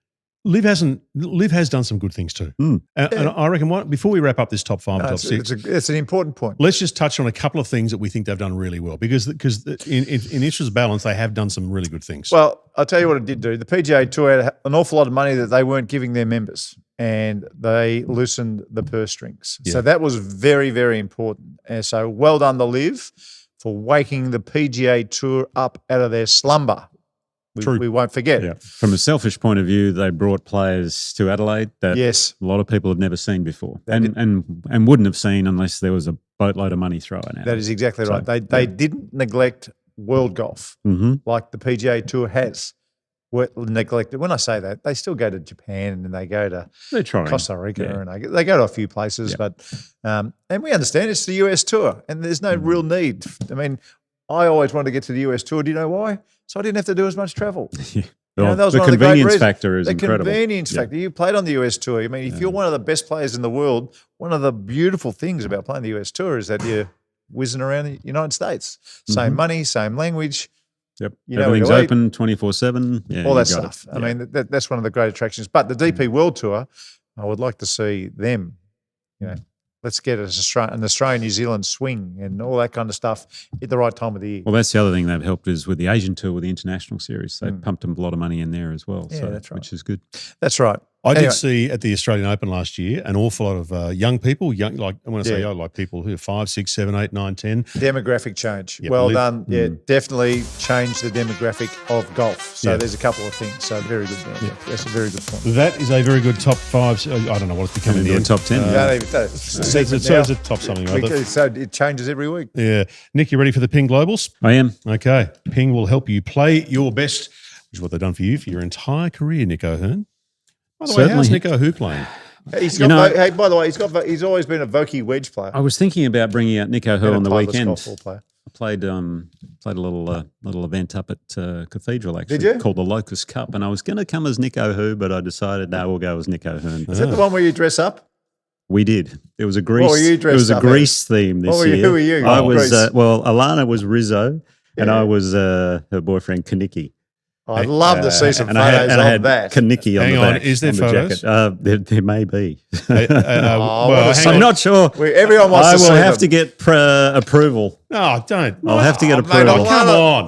LIV has done some good things too. And I reckon before we wrap up this top 5 and top 6, it's an important point. Let's just touch on a couple of things that we think they've done really well because in interest of balance, they have done some really good things. Well, I'll tell you what it did do. The PGA Tour had an awful lot of money that they weren't giving their members and they loosened the purse strings. Yeah. So that was very, very important. And so well done to LIV for waking the PGA Tour up out of their slumber. We won't forget. Yeah. From a selfish point of view, they brought players to Adelaide that a lot of people had never seen before and wouldn't have seen unless there was a boatload of money thrown at. That is exactly right. They didn't neglect world golf like the PGA Tour has neglected. When I say that, they still go to Japan and they go to Costa Rica and they go to a few places. But and we understand it's the US Tour and there's no real need. I mean, I always wanted to get to the US Tour. Do you know why? So I didn't have to do as much travel. That was the one of convenience factor is incredible. The convenience factor. You played on the US Tour. I mean, if you're one of the best players in the world, one of the beautiful things about playing the US Tour is that you're whizzing around the United States. Same money, same language. Yep. Everything's open 24/7. Yeah, all that stuff. I mean, that's one of the great attractions. But the DP World Tour, I would like to see them, let's get an Australian-New Zealand swing and all that kind of stuff at the right time of the year. Well, that's the other thing they've helped is with the Asian Tour, with the international series. They pumped a lot of money in there as well, that's right. Which is good. That's right. I did see at the Australian Open last year an awful lot of young people, like people who are 5, 6, 7, 8, 9, 10. Demographic change. Yep. Well done. Yeah, definitely changed the demographic of golf. So there's a couple of things. So very good there. Yeah. That's a very good point. That is a very good top 5. I don't know what it's becoming in the end. Top 10. It's a top something. Right? So it changes every week. Yeah. Nick, you ready for the Ping Globals? I am. Okay. Ping will help you play your best, which is what they've done for you for your entire career, Nick O'Hearn. By the way, how's Nick O'Hearn playing? By the way, he's always been a Vokey wedge player. I was thinking about bringing out Nick O'Hearn on the weekend. Player. I played a little event up at Cathedral actually. Did you? Called the Locust Cup, and I was going to come as Nick O'Hearn, but I decided we'll go as Nick O'Hearn. Is that the one where you dress up? We did. It was a Greece. What were you dressed up? It was a Greece theme this year. Who were you? I was Alana was Rizzo, and I was her boyfriend Kaniki. I'd love to see some photos of that. Kaniki on the back. Is there photos? There may be. I'm not sure. Everyone wants I to see will have them. to get approval No, don't. I'll have to get mate, approval. Come on.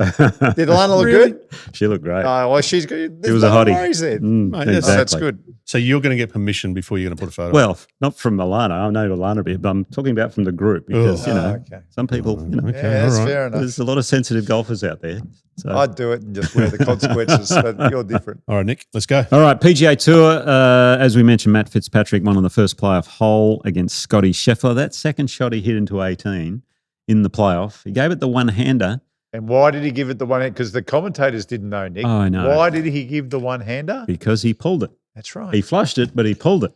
Did Alana look Really? good? She looked great. Oh, well, she's good. She was a hottie. Worries then. Mate, Yes, that's good. So you're going to get permission before you're going to put a photo. Well, not from Alana. I know Alana a bit, but I'm talking about from the group because, okay. some people, Okay, Yeah, that's all right. fair enough. there's a lot of sensitive golfers out there. So. I'd do it and just wear the consequences, but you're different. All right, Nick, let's go. All right, PGA Tour. As we mentioned, Matt Fitzpatrick won on the first playoff hole against Scotty Scheffler. That second shot he hit into 18 in the playoff. He gave it the one-hander. And why did he give it the one hand? Because the commentators didn't know, Nick. Oh, I know. Why did he give the one-hander? Because he pulled it. That's right. He flushed it, but he pulled it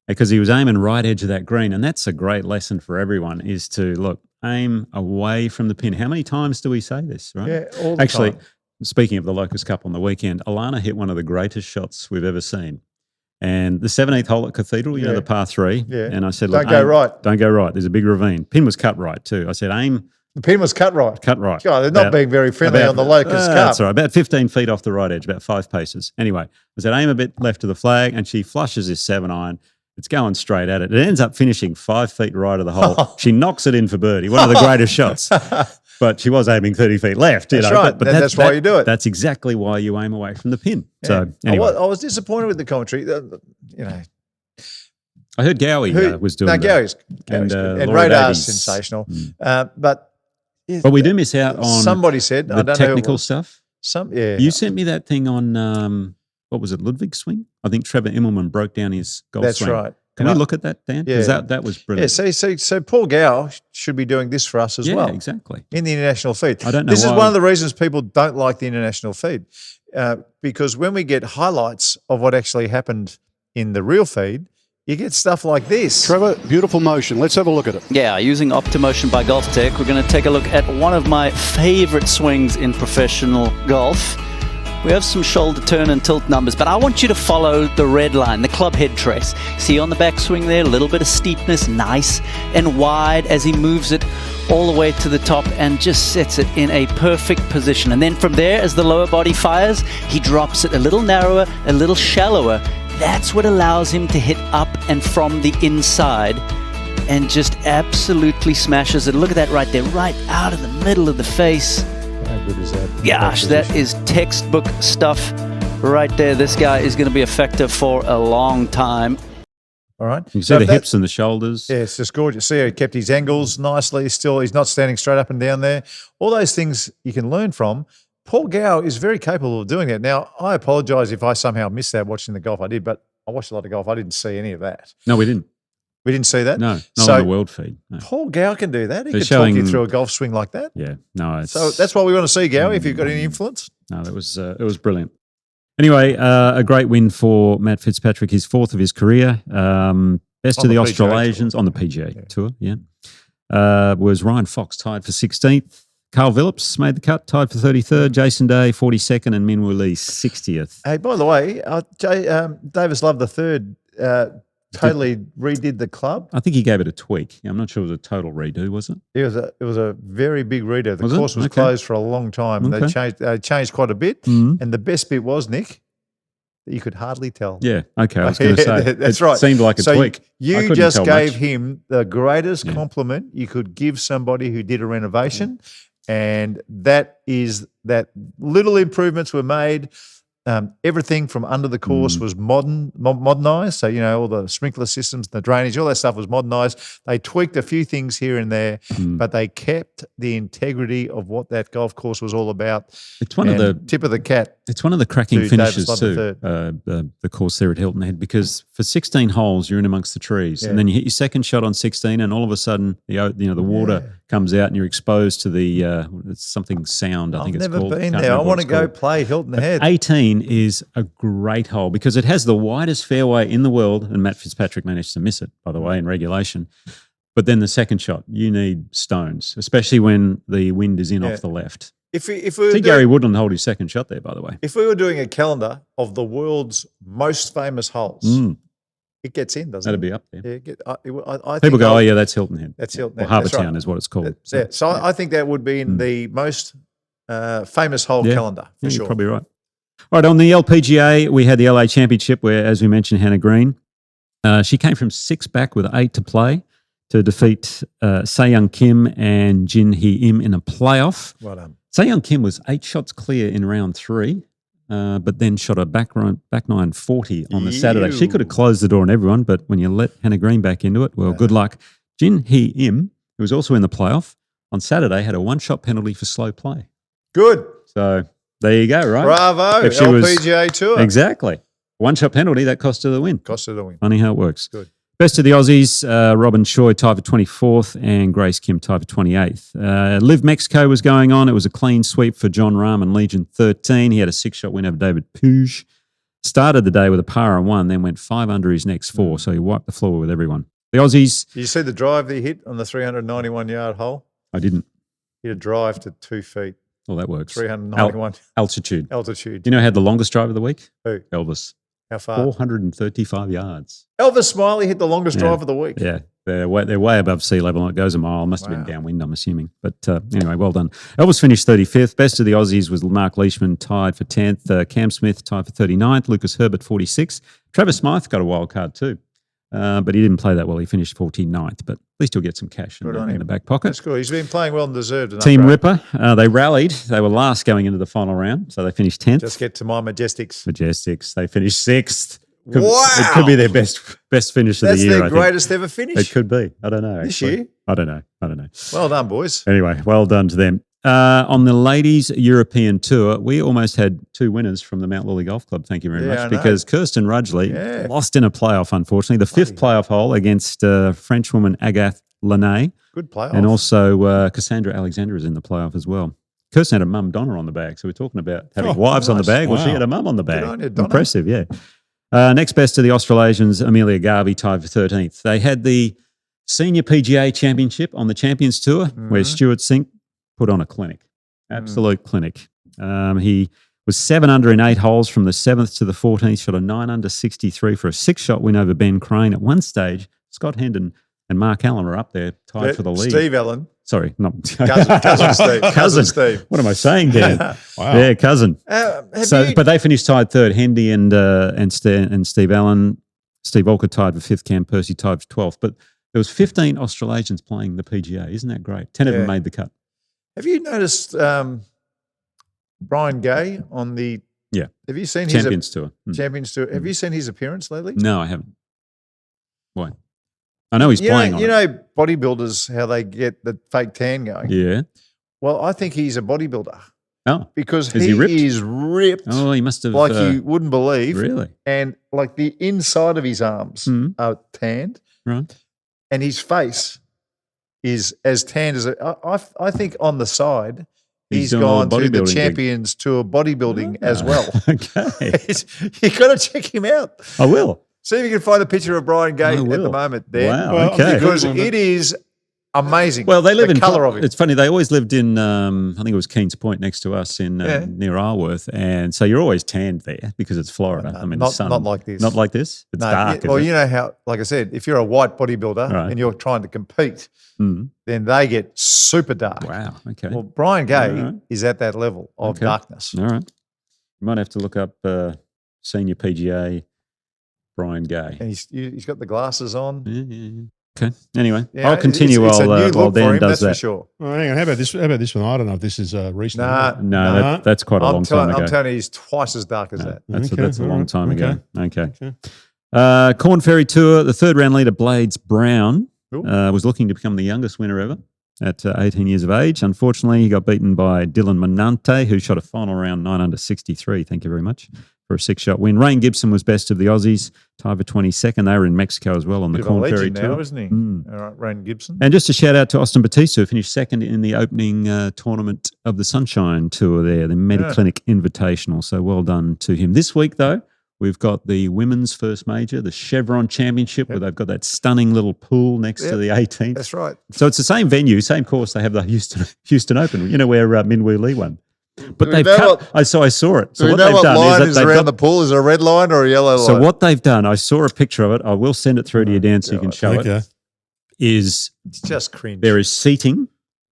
because he was aiming right edge of that green. And that's a great lesson for everyone is to, look, aim away from the pin. How many times do we say this, right? Yeah, all the Actually, time. speaking of the Locust Cup on the weekend, Alana hit one of the greatest shots we've ever seen. And the 17th hole at Cathedral, you know, the par 3. Yeah. And I said, Don't look, go right. Don't go right. There's a big ravine. Pin was cut right too. I said, aim. The pin was cut right. Cut right. God, they're not being very friendly on the Locust Cup. That's all right. About 15 feet off the right edge, about 5 paces. Anyway, I said, aim a bit left of the flag, and she flushes this 7-iron. It's going straight at it. It ends up finishing 5 feet right of the hole. She knocks it in for birdie, one of the greatest shots. But she was aiming 30 feet left. That's know. right. But That's why you do it. That's exactly why you aim away from the pin. Yeah. So anyway. I was disappointed with the commentary. I heard Gowie was doing that. Gowie's And, good. And Laura Radar's Davies. sensational. But we do miss out on somebody said, I the don't know who it technical was. stuff. Yeah. You sent me that thing on, what was it, Ludwig's swing? I think Trevor Immelman broke down his golf That's swing. right. Can And we look at that, Dan? Yeah. Because that was brilliant. Yeah, so Paul Gow should be doing this for us as well. Yeah, exactly. In the international feed. I don't know This is why. one of the reasons people don't like the international feed. Because when we get highlights of what actually happened in the real feed, you get stuff like this. Trevor, beautiful motion. Let's have a look at it. Yeah, using OptiMotion by Golf Tech, we're going to take a look at one of my favorite swings in professional golf. We have some shoulder turn and tilt numbers, but I want you to follow the red line, the club head trace. See on the backswing there, a little bit of steepness, nice and wide as he moves it all the way to the top and just sets it in a perfect position. And then from there, as the lower body fires, he drops it a little narrower, a little shallower. That's what allows him to hit up and from the inside and just absolutely smashes it. Look at that right there, right out of the middle of the face. How good is that? Gosh, that is textbook stuff right there. This guy is going to be effective for a long time. All right. You see the hips and the shoulders. Yeah, it's just gorgeous. See how he kept his angles nicely. Still, he's not standing straight up and down there. All those things you can learn from. Paul Gow is very capable of doing it. Now, I apologise if I somehow missed that watching the golf I did, but I watched a lot of golf. I didn't see any of that. No, we didn't. We didn't see that? No, not So on the world feed. No. Paul Gow can do that. He They're can talk you showing- through a golf swing like that. Yeah, no. It's, So that's what we want to see, Gow, if you've got any influence. No, it was brilliant. Anyway, a great win for Matt Fitzpatrick, his 4th of his career. Best On of the the PGA Australasians on the PGA Tour, yeah. Was Ryan Fox tied for 16th. Carl Phillips made the cut, tied for 33rd. Jason Day, 42nd, and Min Woo Lee, 60th. Hey, by the way, Davis Love III totally redid the club. I think he gave it a tweak. I'm not sure it was a total redo, was it? It was a very big redo. The Was it? course was Okay. closed for a long time. Okay. They changed quite a bit. Mhm. And the best bit was, Nick, that you could hardly tell. Yeah, okay. I was going to say. That's it right. Seemed like a so tweak. I You couldn't just tell gave much. him the greatest compliment you could give somebody who did a renovation. And that is that little improvements were made. Everything from under the course was modernized. So, all the sprinkler systems, the drainage, all that stuff was modernized. They tweaked a few things here and there, but they kept the integrity of what that golf course was all about. It's one of the tip of the cap. It's one of the cracking to finishes Davis too, Love the course there at Hilton Head, because for 16 holes you're in amongst the trees, Yeah. and then you hit your second shot on 16, and all of a sudden the water comes out, and you're exposed to the it's something sound. I think I've it's never called. been Can't there. I remember what want to it's go called. play Hilton But Head. 18 is a great hole because it has the widest fairway in the world, and Matt Fitzpatrick managed to miss it, by the way, in regulation. But then the second shot, you need stones, especially when the wind is in Yeah. off the left. If we See were Gary Woodland hold his second shot there, by the way. If we were doing a calendar of the world's most famous holes, it gets in, doesn't That'd it? be up there. Yeah, I People think go, oh yeah, that's Hilton Head. That's Hilton Or Head. Harbour That's right. Town is what it's called. Yeah. So I think that would be in the most famous hole calendar for Yeah, sure. You're probably right. All right, on the LPGA, we had the LA Championship where, as we mentioned, Hannah Green, she came from 6 back with 8 to play to defeat Se-Young Kim and Jin Hee-im in a playoff. Well done. Se-Young Kim was 8 shots clear in round 3, but then shot a back nine 40 on the Saturday. She could have closed the door on everyone, but when you let Hannah Green back into it, well, good luck. Jin Hee-im, who was also in the playoff, on Saturday had a 1-shot penalty for slow play. Good. So there you go, right? Bravo. LPGA Tour. Exactly. 1-shot penalty, that cost her the win. Cost her the win. Funny how it works. Good. Best of the Aussies, Robin Choi tied for 24th and Grace Kim tied for 28th. LIV Mexico was going on. It was a clean sweep for John Rahm and Legion 13. He had a 6-shot win over David Puig. Started the day with a par on 1, then went 5 under his next 4, so he wiped the floor with everyone. The Aussies... Did you see the drive that he hit on the 391-yard hole? I didn't. He had a drive to 2 feet. Well, that works. 391. Altitude. Altitude. Do you know who had the longest drive of the week? Who? Elvis. How far? 435 yards. Elvis Smiley hit the longest drive of the week. Yeah, they're way above sea level. It goes a mile. Must have been downwind, I'm assuming. But anyway, well done. Elvis finished 35th. Best of the Aussies was Mark Leishman, tied for 10th. Cam Smith tied for 39th. Lucas Herbert, 46th. Travis Smythe got a wild card too. But he didn't play that well. He finished 49th, but at least he'll get some cash in the back pocket. That's good. He's been playing well and deserved an Team upgrade. Ripper, they rallied. They were last going into the final round, so they finished 10th. Just get to my Majestics. They finished 6th. Wow. It could be their best finish of the year. That's their greatest ever finish. It could be. I don't know. This year? I don't know. Well done, boys. Anyway, well done to them. On the ladies' European Tour, we almost had 2 winners from the Mount Lily Golf Club. Thank you very much. Because Kirsten Rudgley lost in a playoff, unfortunately. The 5th playoff hole against Frenchwoman Agathe Lanay. Good playoff. And also Cassandra Alexander is in the playoff as well. Kirsten had a mum Donna on the bag. So we're talking about having wives on the bag. Well, she had a mum on the bag. Good on you, Donna. Impressive, yeah. Next best of the Australasians, Amelia Garvey tied for 13th. They had the Senior PGA Championship on the Champions Tour where Stuart Sink put on a clinic. Absolute clinic. He was 7 under in 8 holes from the 7th to the 14th, shot a 9 under 63 for a 6-shot win over Ben Crane. At one stage, Scott Hendon and Mark Allen were up there tied for the lead. Steve Allen. Sorry, not cousin Steve. Cousin Steve. What am I saying, Dan? Wow. Yeah, cousin. But they finished tied 3rd. Hendy and Steve Allen. Steve Walker tied for 5th. Cam Percy tied for 12th. But there was 15 Australasians playing the PGA. Isn't that great? 10 of them made the cut. Have you noticed Brian Gay on the? Yeah. Have you seen Champions Tour? Champions Tour. Have you seen his appearance lately? No, I haven't. Why? I know he's playing on it. You know bodybuilders, how they get the fake tan going? Yeah. Well, I think he's a bodybuilder. Oh. Because he is ripped. Oh, he must have. Like you wouldn't believe. Really? And like the inside of his arms are tanned. Right. And his face is as tanned as I think on the side, he's gone to the Champions Tour bodybuilding as well. Okay. You've got to check him out. I will. See if you can find a picture of Brian Gay at the moment there. Wow, okay. Because it is amazing. Well, they live in colour of it. It's funny, they always lived in, I think it was Keens Point next to us in near Arworth. And so you're always tanned there because it's Florida. I mean, the sun. Not like this. Not like this? It's dark. Well, you know how, like I said, if you're a white bodybuilder and you're trying to compete, then they get super dark. Wow, okay. Well, Brian Gay is at that level of darkness. All right. You might have to look up Senior PGA Brian Gay. And he's got the glasses on. Yeah. Okay. Anyway, I'll continue while Dan does that. For sure. Oh, hang on. How about this one? I don't know if this is recent. No, that's quite a long time ago. I'm telling you, he's twice as dark as that. That's a long time ago. Okay. Corn Ferry Tour, the 3rd round leader, Blades Brown, was looking to become the youngest winner ever at 18 years of age. Unfortunately, he got beaten by Dylan Manante, who shot a final round 9 under 63. Thank you very much. For a 6-shot win. Rain Gibson was best of the Aussies, tied for 22nd. They were in Mexico as well on the Corn Ferry Tour. Now, isn't he? All right, Rain Gibson. And just a shout out to Austin Batista, who finished 2nd in the opening tournament of the Sunshine Tour there, the MediClinic Invitational. So well done to him. This week, though, we've got the women's first major, the Chevron Championship, where they've got that stunning little pool next to the 18th. That's right. So it's the same venue, same course. They have the Houston Open, you know, where Minwoo Lee won. But they've cut. I saw it. So do we know what line is around the pool? Is it a red line or a yellow line? So what they've done, I saw a picture of it. I will send it through to you, Dan, so you can show it. It's just cringe. There is seating.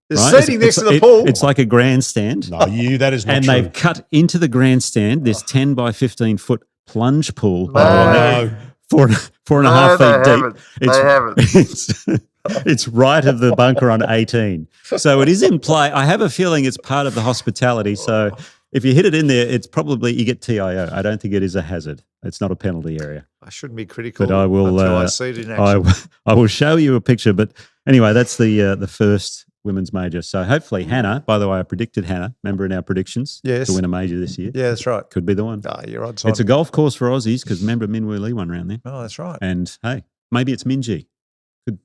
There's seating next to the pool. It's like a grandstand. No, that is not and true. they've cut into the grandstand this 10 by 15 foot plunge pool. No. 4.5 feet deep. They haven't. It's right of the bunker on 18. So it is in play. I have a feeling it's part of the hospitality. So if you hit it in there, it's probably you get TIO. I don't think it is a hazard. It's not a penalty area. I shouldn't be critical, but I will. Until I see it in action. I will show you a picture. But anyway, that's the first women's major. So hopefully Hannah. By the way, I predicted Hannah. Remember in our predictions, yes, to win a major this year. Yeah, that's right. Could be the one. You're right. It's a golf course for Aussies because remember Minwoo Lee won around there. Oh, that's right. And hey, maybe it's Minji.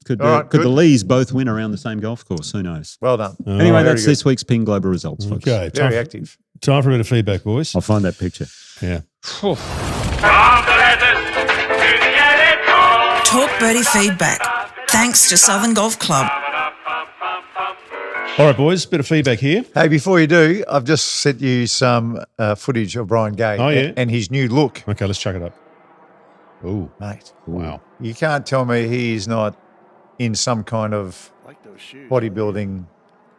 Could right, the Lees both win around the same golf course? Who knows? Well done. Anyway, that's this week's Ping Global results, folks. Okay, very active. Time for a bit of feedback, boys. I'll find that picture. Yeah. Talk Birdie feedback. Thanks to Southern Golf Club. All right, boys, bit of feedback here. Hey, before you do, I've just sent you some footage of Brian Gay and his new look. Okay, let's chuck it up. Oh, mate. Wow. You can't tell me he's not in some kind of bodybuilding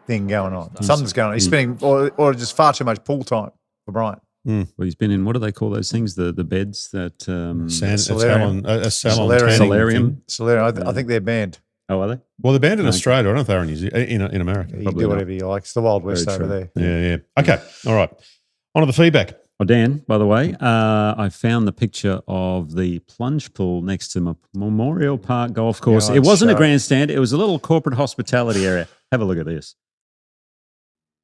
thing going on. Something's going on. He's spending or just far too much pool time for Brian. Well, he's been in, what do they call those things? The beds that Solarium. I think they're banned. Oh, are they? Well, they're banned in Australia. I don't know if they're in America. You can do whatever you like. It's the Wild West over there. Yeah. Okay. All right. On to the feedback. Oh, Dan, by the way, I found the picture of the plunge pool next to Memorial Park Golf Course. It wasn't a grandstand. It was a little corporate hospitality area. Have a look at this.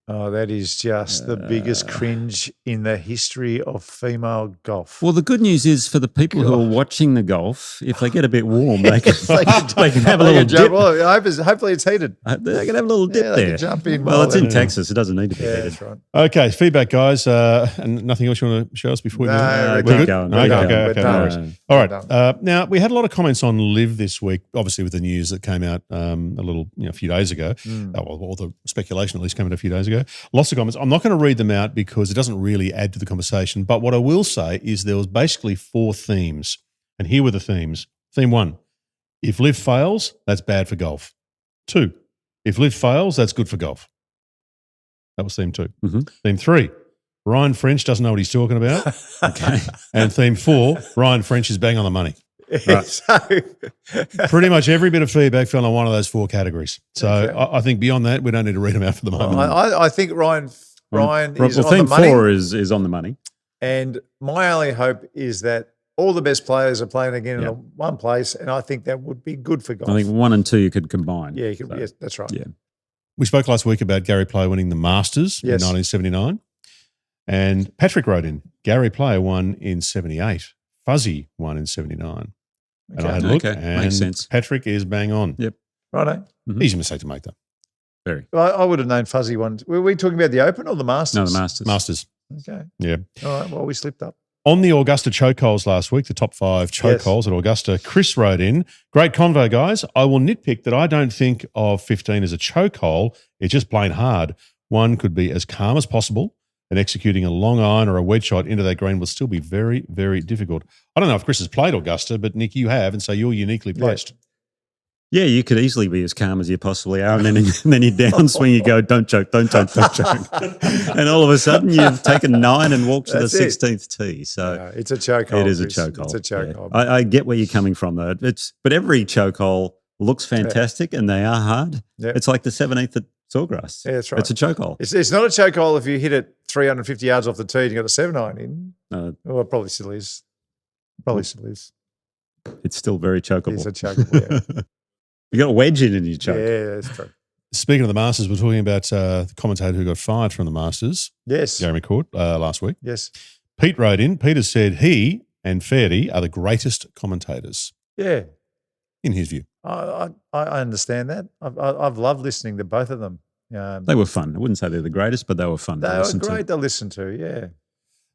Oh, that is just the biggest cringe in the history of female golf. Well, the good news is for the people who are watching the golf, if they get a bit warm, they can have a little dip. Well, hopefully it's heated. They can have a little dip there. They can jump in. Well, it's in Texas. It doesn't need to be heated. That's right. Okay, feedback, guys. And nothing else you want to show us before we move on? We're good? Going. Okay. No worries. All right. Now, we had a lot of comments on LIV this week, obviously with the news that came out a few days ago. Or the speculation at least came out a few days ago. Lots of comments. I'm not going to read them out because it doesn't really add to the conversation. But what I will say is there was basically 4 themes. And here were the themes. Theme 1, if LIV fails, that's bad for golf. 2, if LIV fails, that's good for golf. That was theme 2. Mm-hmm. Theme 3, Ryan French doesn't know what he's talking about. Okay. And theme 4, Ryan French is bang on the money. Right. So, pretty much every bit of feedback fell on one of those 4 categories. So I think beyond that, we don't need to read them out for the moment. I think Ryan is on the theme money. 4 is on the money. And my only hope is that all the best players are playing again in one place, and I think that would be good for golf. I think 1 and 2 you could combine. Yeah, yes, that's right. Yeah. We spoke last week about Gary Player winning the Masters in 1979. And Patrick wrote in, Gary Player won in 78. Fuzzy won in 79. And I had a look, and makes sense. Patrick is bang on. Yep. Righto. Mm-hmm. Easy mistake to make, though. Very. Well, I would have known Fuzzy won. Were we talking about the Open or the Masters? No, the Masters. Masters. Okay. Yeah. All right. Well, we slipped up. On the Augusta choke holes last week, the top 5 choke holes at Augusta, Chris wrote in, great convo, guys. I will nitpick that I don't think of 15 as a choke hole. It's just plain hard. One could be as calm as possible, and executing a long iron or a wedge shot into that green will still be very, very difficult. I don't know if Chris has played Augusta, but Nick, you have, and so you're uniquely placed. Yeah, you could easily be as calm as you possibly are, and then you downswing, you go, don't choke. And all of a sudden you've taken 9 and walked to the 16th tee. So it's a choke hole. It is a choke hole. It's a choke hole. I get where you're coming from, though. But every choke hole looks fantastic, and they are hard. Yeah. It's like the 17th at Sawgrass. Yeah, that's right. It's a choke hole. It's not a choke hole if you hit it 350 yards off the tee and you got a 7-iron in. Well, it probably still is. It's still very chokeable. It's a chokeable, yeah. You got a wedge in your choke. Yeah, that's true. Speaking of the Masters, we're talking about the commentator who got fired from the Masters. Yes. Gary McCourt last week. Yes. Pete wrote in. Peter said he and Ferdy are the greatest commentators. Yeah. In his view. I understand that. I've loved listening to both of them. They were fun. I wouldn't say they're the greatest, but they were fun to listen to. They were great to listen to, yeah.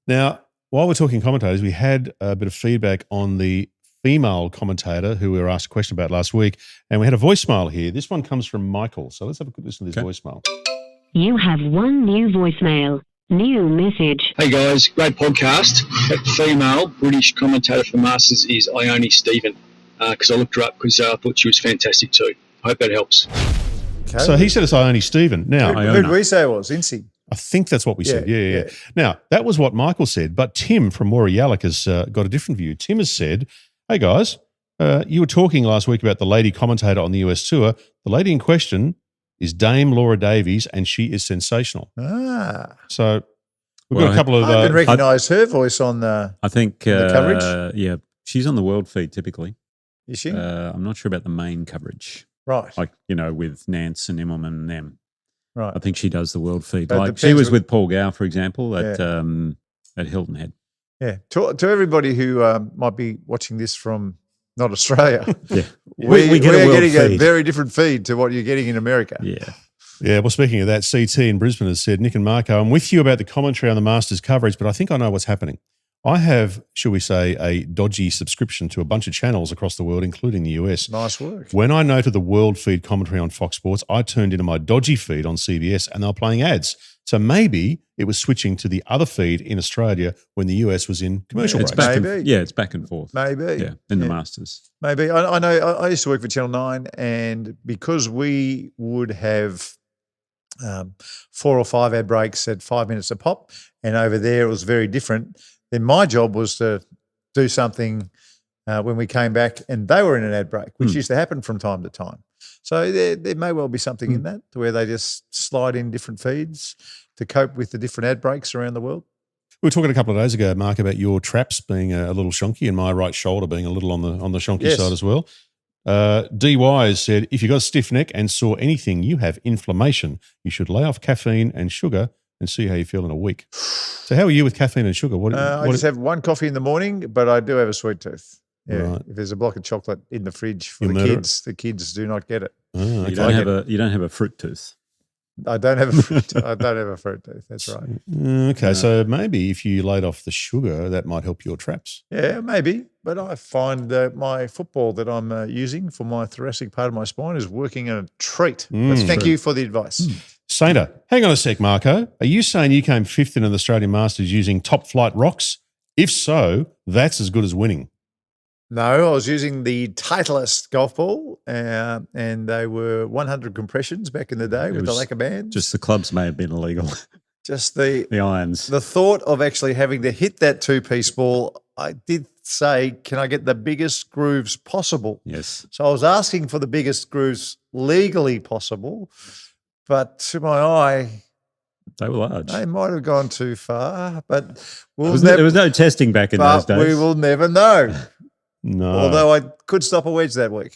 Now, while we're talking commentators, we had a bit of feedback on the female commentator who we were asked a question about last week, and we had a voicemail here. This one comes from Michael, so let's have a quick listen to this voicemail. You have one new voicemail. New message. Hey guys, great podcast. That female British commentator for Masters is Ione Stephen, because I looked her up because I thought she was fantastic too. I hope that helps. Okay. So he said it's Ione Stephen. Now, who did we say it was? Incy. I think that's what we said. Yeah. Now, that was what Michael said, but Tim from Moriyalloc has got a different view. Tim has said, hey guys, You were talking last week about the lady commentator on the US tour. The lady in question is Dame Laura Davies, and she is sensational. So we've got a couple of. I haven't recognised her voice on the. I think the coverage. Yeah, she's on the world feed typically. Is she? I'm not sure about the main coverage. Right. Like, with Nance and Immelman and them. Right. I think she does the world feed. But Like she was with Paul Gow, for example, at Hilton Head. Yeah. To everybody who might be watching this from not Australia, yeah, we are getting feed. a very different feed to what you're getting in America. Yeah. Yeah, well, speaking of that, CT in Brisbane has said, Nick and Marco, I'm with you about the commentary on the Masters coverage, but I think I know what's happening. I have, shall we say, a dodgy subscription to a bunch of channels across the world, including the US. Nice work. When I noted the world feed commentary on Fox Sports, I turned into my dodgy feed on CBS and they were playing ads. So maybe it was switching to the other feed in Australia when the US was in commercial breaks. It's back and forth. Maybe. Yeah, in the Masters. Maybe. I know I used to work for Channel 9, and because we would have 4 or 5 ad breaks at 5 minutes a pop, and over there it was very different, then my job was to do something when we came back and they were in an ad break, which used to happen from time to time. So there may well be something in that, where they just slide in different feeds to cope with the different ad breaks around the world. We were talking a couple of days ago, Mark, about your traps being a little shonky and my right shoulder being a little on the shonky side as well. DY has said, if you've got a stiff neck and saw anything, you have inflammation. You should lay off caffeine and sugar and see how you feel in a week. So how are you with caffeine and sugar? I just have one coffee in the morning, but I do have a sweet tooth. Yeah, Right. if there's a block of chocolate in the fridge for You the murder kids, the kids do not get it. Oh, You don't have a fruit tooth. I don't have a fruit. I don't have a fruit tooth. That's right. Okay, so maybe if you laid off the sugar, that might help your traps. Yeah, maybe. But I find that my football that I'm using for my thoracic part of my spine is working a treat. But thank you for the advice. Sainter, hang on a sec, Marco. Are you saying you came 5th in an Australian Masters using top flight rocks? If so, that's as good as winning. No, I was using the Titleist golf ball, and they were 100 compressions back in the day with the lacquer bands. Just the clubs may have been illegal. Just the irons. The thought of actually having to hit that 2-piece ball, I did say, can I get the biggest grooves possible? Yes. So I was asking for the biggest grooves legally possible, but to my eye, they were large. They might have gone too far, but there was no testing back in those days. We will never know. No. Although I could stop a wedge that week.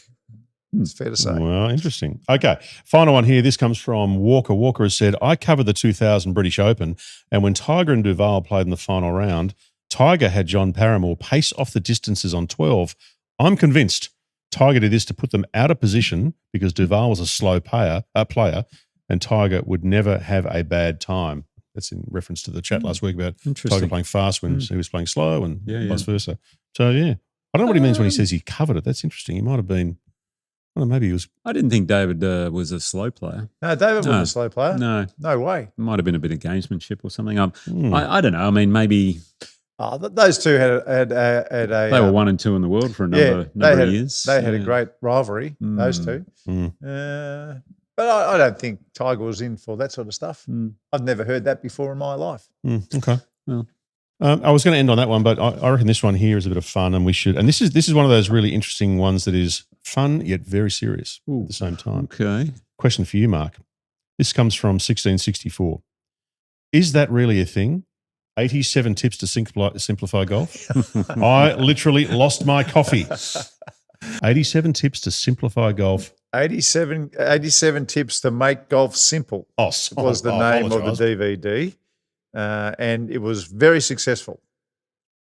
It's fair to say. Well, interesting. Okay, final one here. This comes from Walker. Walker has said, I covered the 2000 British Open, and when Tiger and Duval played in the final round, Tiger had John Paramore pace off the distances on 12. I'm convinced Tiger did this to put them out of position because Duval was a slow player, and Tiger would never have a bad time. That's in reference to the chat last week about Tiger playing fast when he was playing slow and vice versa. So, yeah. I don't know what he means when he says he covered it. That's interesting. He might have been, I don't know, maybe he was. I didn't think David was a slow player. No, David wasn't a slow player. No. No way. Might have been a bit of gamesmanship or something. I don't know. I mean, maybe. Those two had a they were 1 and 2 in the world for a number of years. They had a great rivalry, those two. But I don't think Tiger was in for that sort of stuff. I've never heard that before in my life. Okay. Well. I was going to end on that one, but I reckon this one here is a bit of fun, and we should. And this is one of those really interesting ones that is fun yet very serious at the same time. Okay. Question for you, Mark. This comes from 1664. Is that really a thing? 87 tips to simplify golf. I literally lost my coffee. 87 tips to simplify golf. 87 tips to make golf simple. Was the name of the DVD. And it was very successful.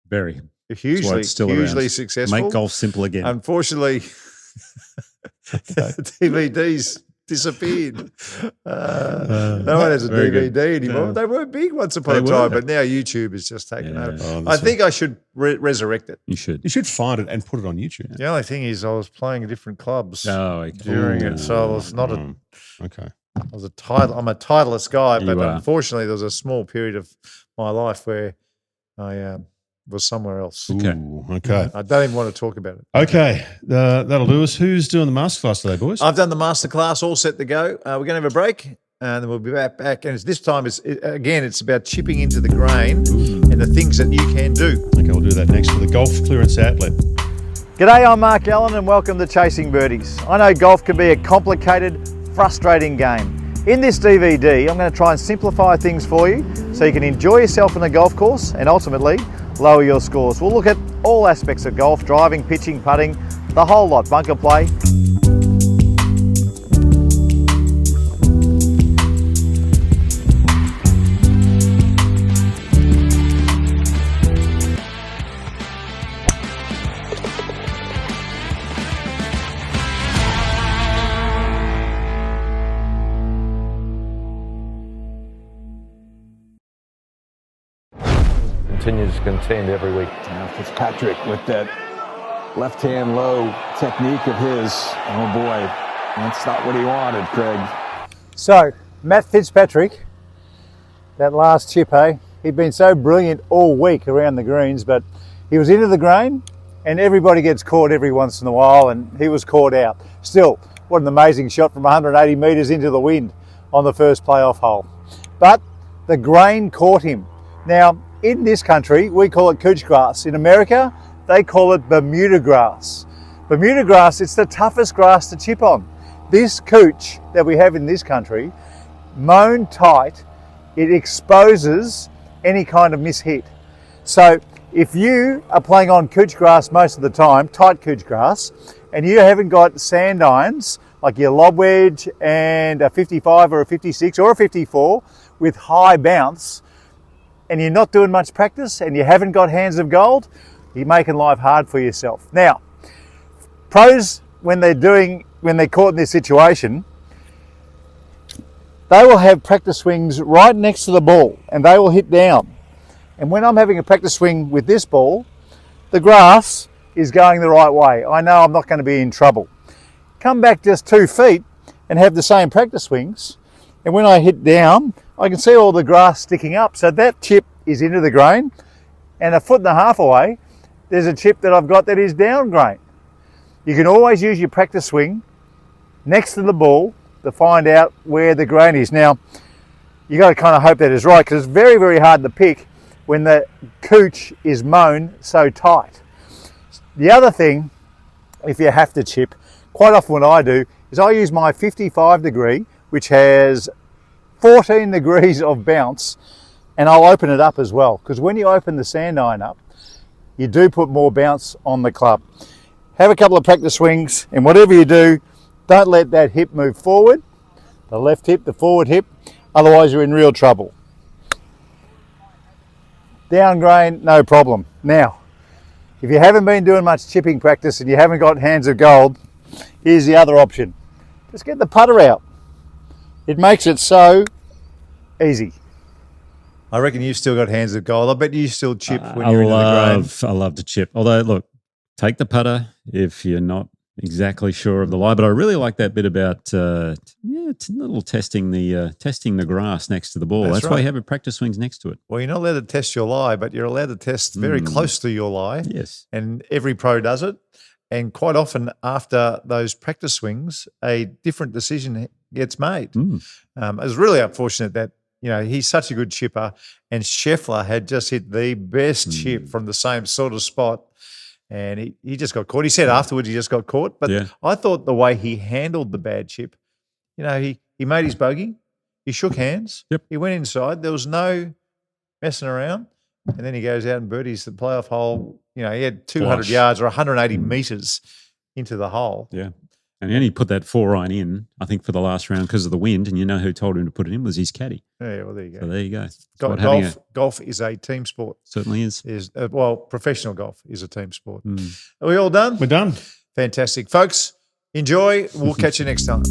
Very. Hugely successful. Make golf simple again. Unfortunately, DVDs disappeared. No one has a DVD anymore. No. They were big once upon a time, but now YouTube is just taken over. I think I should resurrect it. You should. You should find it and put it on YouTube. The only thing is I was playing at different clubs during it, so I was not okay. I'm a Titleist guy, but unfortunately there was a small period of my life where I was somewhere else. Okay. I don't even want to talk about it. Okay, that'll do us. Who's doing the masterclass today, boys? I've done the masterclass, all set to go. We're going to have a break, and then we'll be back. And this time, it's about chipping into the grain and the things that you can do. Okay, we'll do that next for the Golf Clearance Outlet. G'day, I'm Mark Allen and welcome to Chasing Birdies. I know golf can be a complicated, frustrating game. In this DVD, I'm going to try and simplify things for you so you can enjoy yourself on the golf course and ultimately lower your scores. We'll look at all aspects of golf, driving, pitching, putting, the whole lot, bunker play. Continues to contend every week. Now Fitzpatrick with that left-hand low technique of his. Oh boy, that's not what he wanted, Craig. So, Matt Fitzpatrick, that last chip, he'd been so brilliant all week around the greens, but he was into the grain and everybody gets caught every once in a while and he was caught out. Still, what an amazing shot from 180 metres into the wind on the first playoff hole. But the grain caught him. Now, in this country, we call it couch grass. In America, they call it Bermuda grass. Bermuda grass, it's the toughest grass to chip on. This couch that we have in this country, mown tight, it exposes any kind of mishit. So if you are playing on couch grass most of the time, tight couch grass, and you haven't got sand irons, like your lob wedge and a 55 or a 56 or a 54 with high bounce, and you're not doing much practice and you haven't got hands of gold, you're making life hard for yourself. Now, pros, when they're caught in this situation, they will have practice swings right next to the ball and they will hit down. And when I'm having a practice swing with this ball, the grass is going the right way. I know I'm not going to be in trouble. Come back just 2 feet and have the same practice swings, and when I hit down, I can see all the grass sticking up. So that chip is into the grain, and 1.5 feet away, there's a chip that I've got that is down grain. You can always use your practice swing next to the ball to find out where the grain is. Now, you got to kind of hope that is right, because it's very, very hard to pick when the couch is mown so tight. The other thing, if you have to chip, quite often what I do is I use my 55 degree, which has 14 degrees of bounce, and I'll open it up as well, because when you open the sand iron up, you do put more bounce on the club. Have a couple of practice swings, and whatever you do, don't let that hip move forward, the left hip, the forward hip, otherwise you're in real trouble. Down grain, no problem. Now, if you haven't been doing much chipping practice and you haven't got hands of gold, here's the other option. Just get the putter out. It makes it so easy. I reckon you've still got hands of gold. I bet you still chip when you're in the grain. I love to chip. Although, look, take the putter if you're not exactly sure of the lie. But I really like that bit about it's a little testing the grass next to the ball. That's why you have a practice swings next to it. Well, you're not allowed to test your lie, but you're allowed to test very close to your lie. Yes. And every pro does it. And quite often after those practice swings, a different decision gets made. It was really unfortunate that, he's such a good chipper, and Scheffler had just hit the best chip from the same sort of spot, and he just got caught. He said afterwards he just got caught, but I thought the way he handled the bad chip, he made his bogey, he shook hands, he went inside, there was no messing around, and then he goes out and birdies the playoff hole. He had 200 yards or 180 metres into the hole. Yeah. And then he put that 4-iron in, I think, for the last round because of the wind. And who told him to put it in was his caddy. Yeah, well, there you go. So there you go. Golf is a team sport. Certainly is. Professional golf is a team sport. Are we all done? We're done. Fantastic. Folks, enjoy. We'll catch you next time.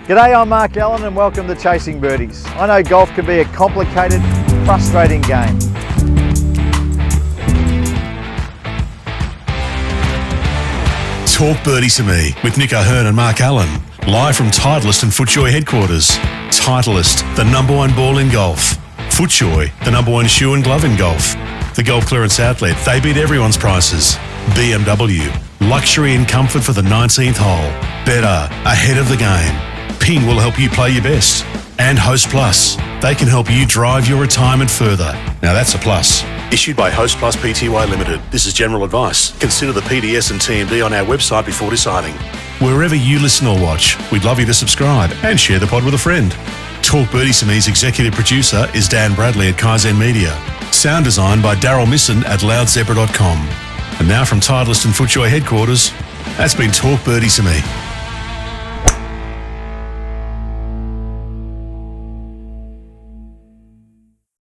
G'day, I'm Mark Allen and welcome to Chasing Birdies. I know golf can be a complicated, frustrating game. Talk Birdie to Me with Nick O'Hearn and Mark Allen. Live from Titleist and FootJoy headquarters. Titleist, the #1 ball in golf. FootJoy, the #1 shoe and glove in golf. The Golf Clearance Outlet, they beat everyone's prices. BMW, luxury and comfort for the 19th hole. Better, ahead of the game. Ping will help you play your best. And Host Plus. They can help you drive your retirement further. Now that's a plus. Issued by Host Plus Pty Limited. This is general advice. Consider the PDS and TMD on our website before deciding. Wherever you listen or watch, we'd love you to subscribe and share the pod with a friend. Talk Birdie Samee's executive producer is Dan Bradley at Kaizen Media. Sound design by Daryl Misson at loudzebra.com. And now from Titleist and FootJoy headquarters, that's been Talk Birdie Samee.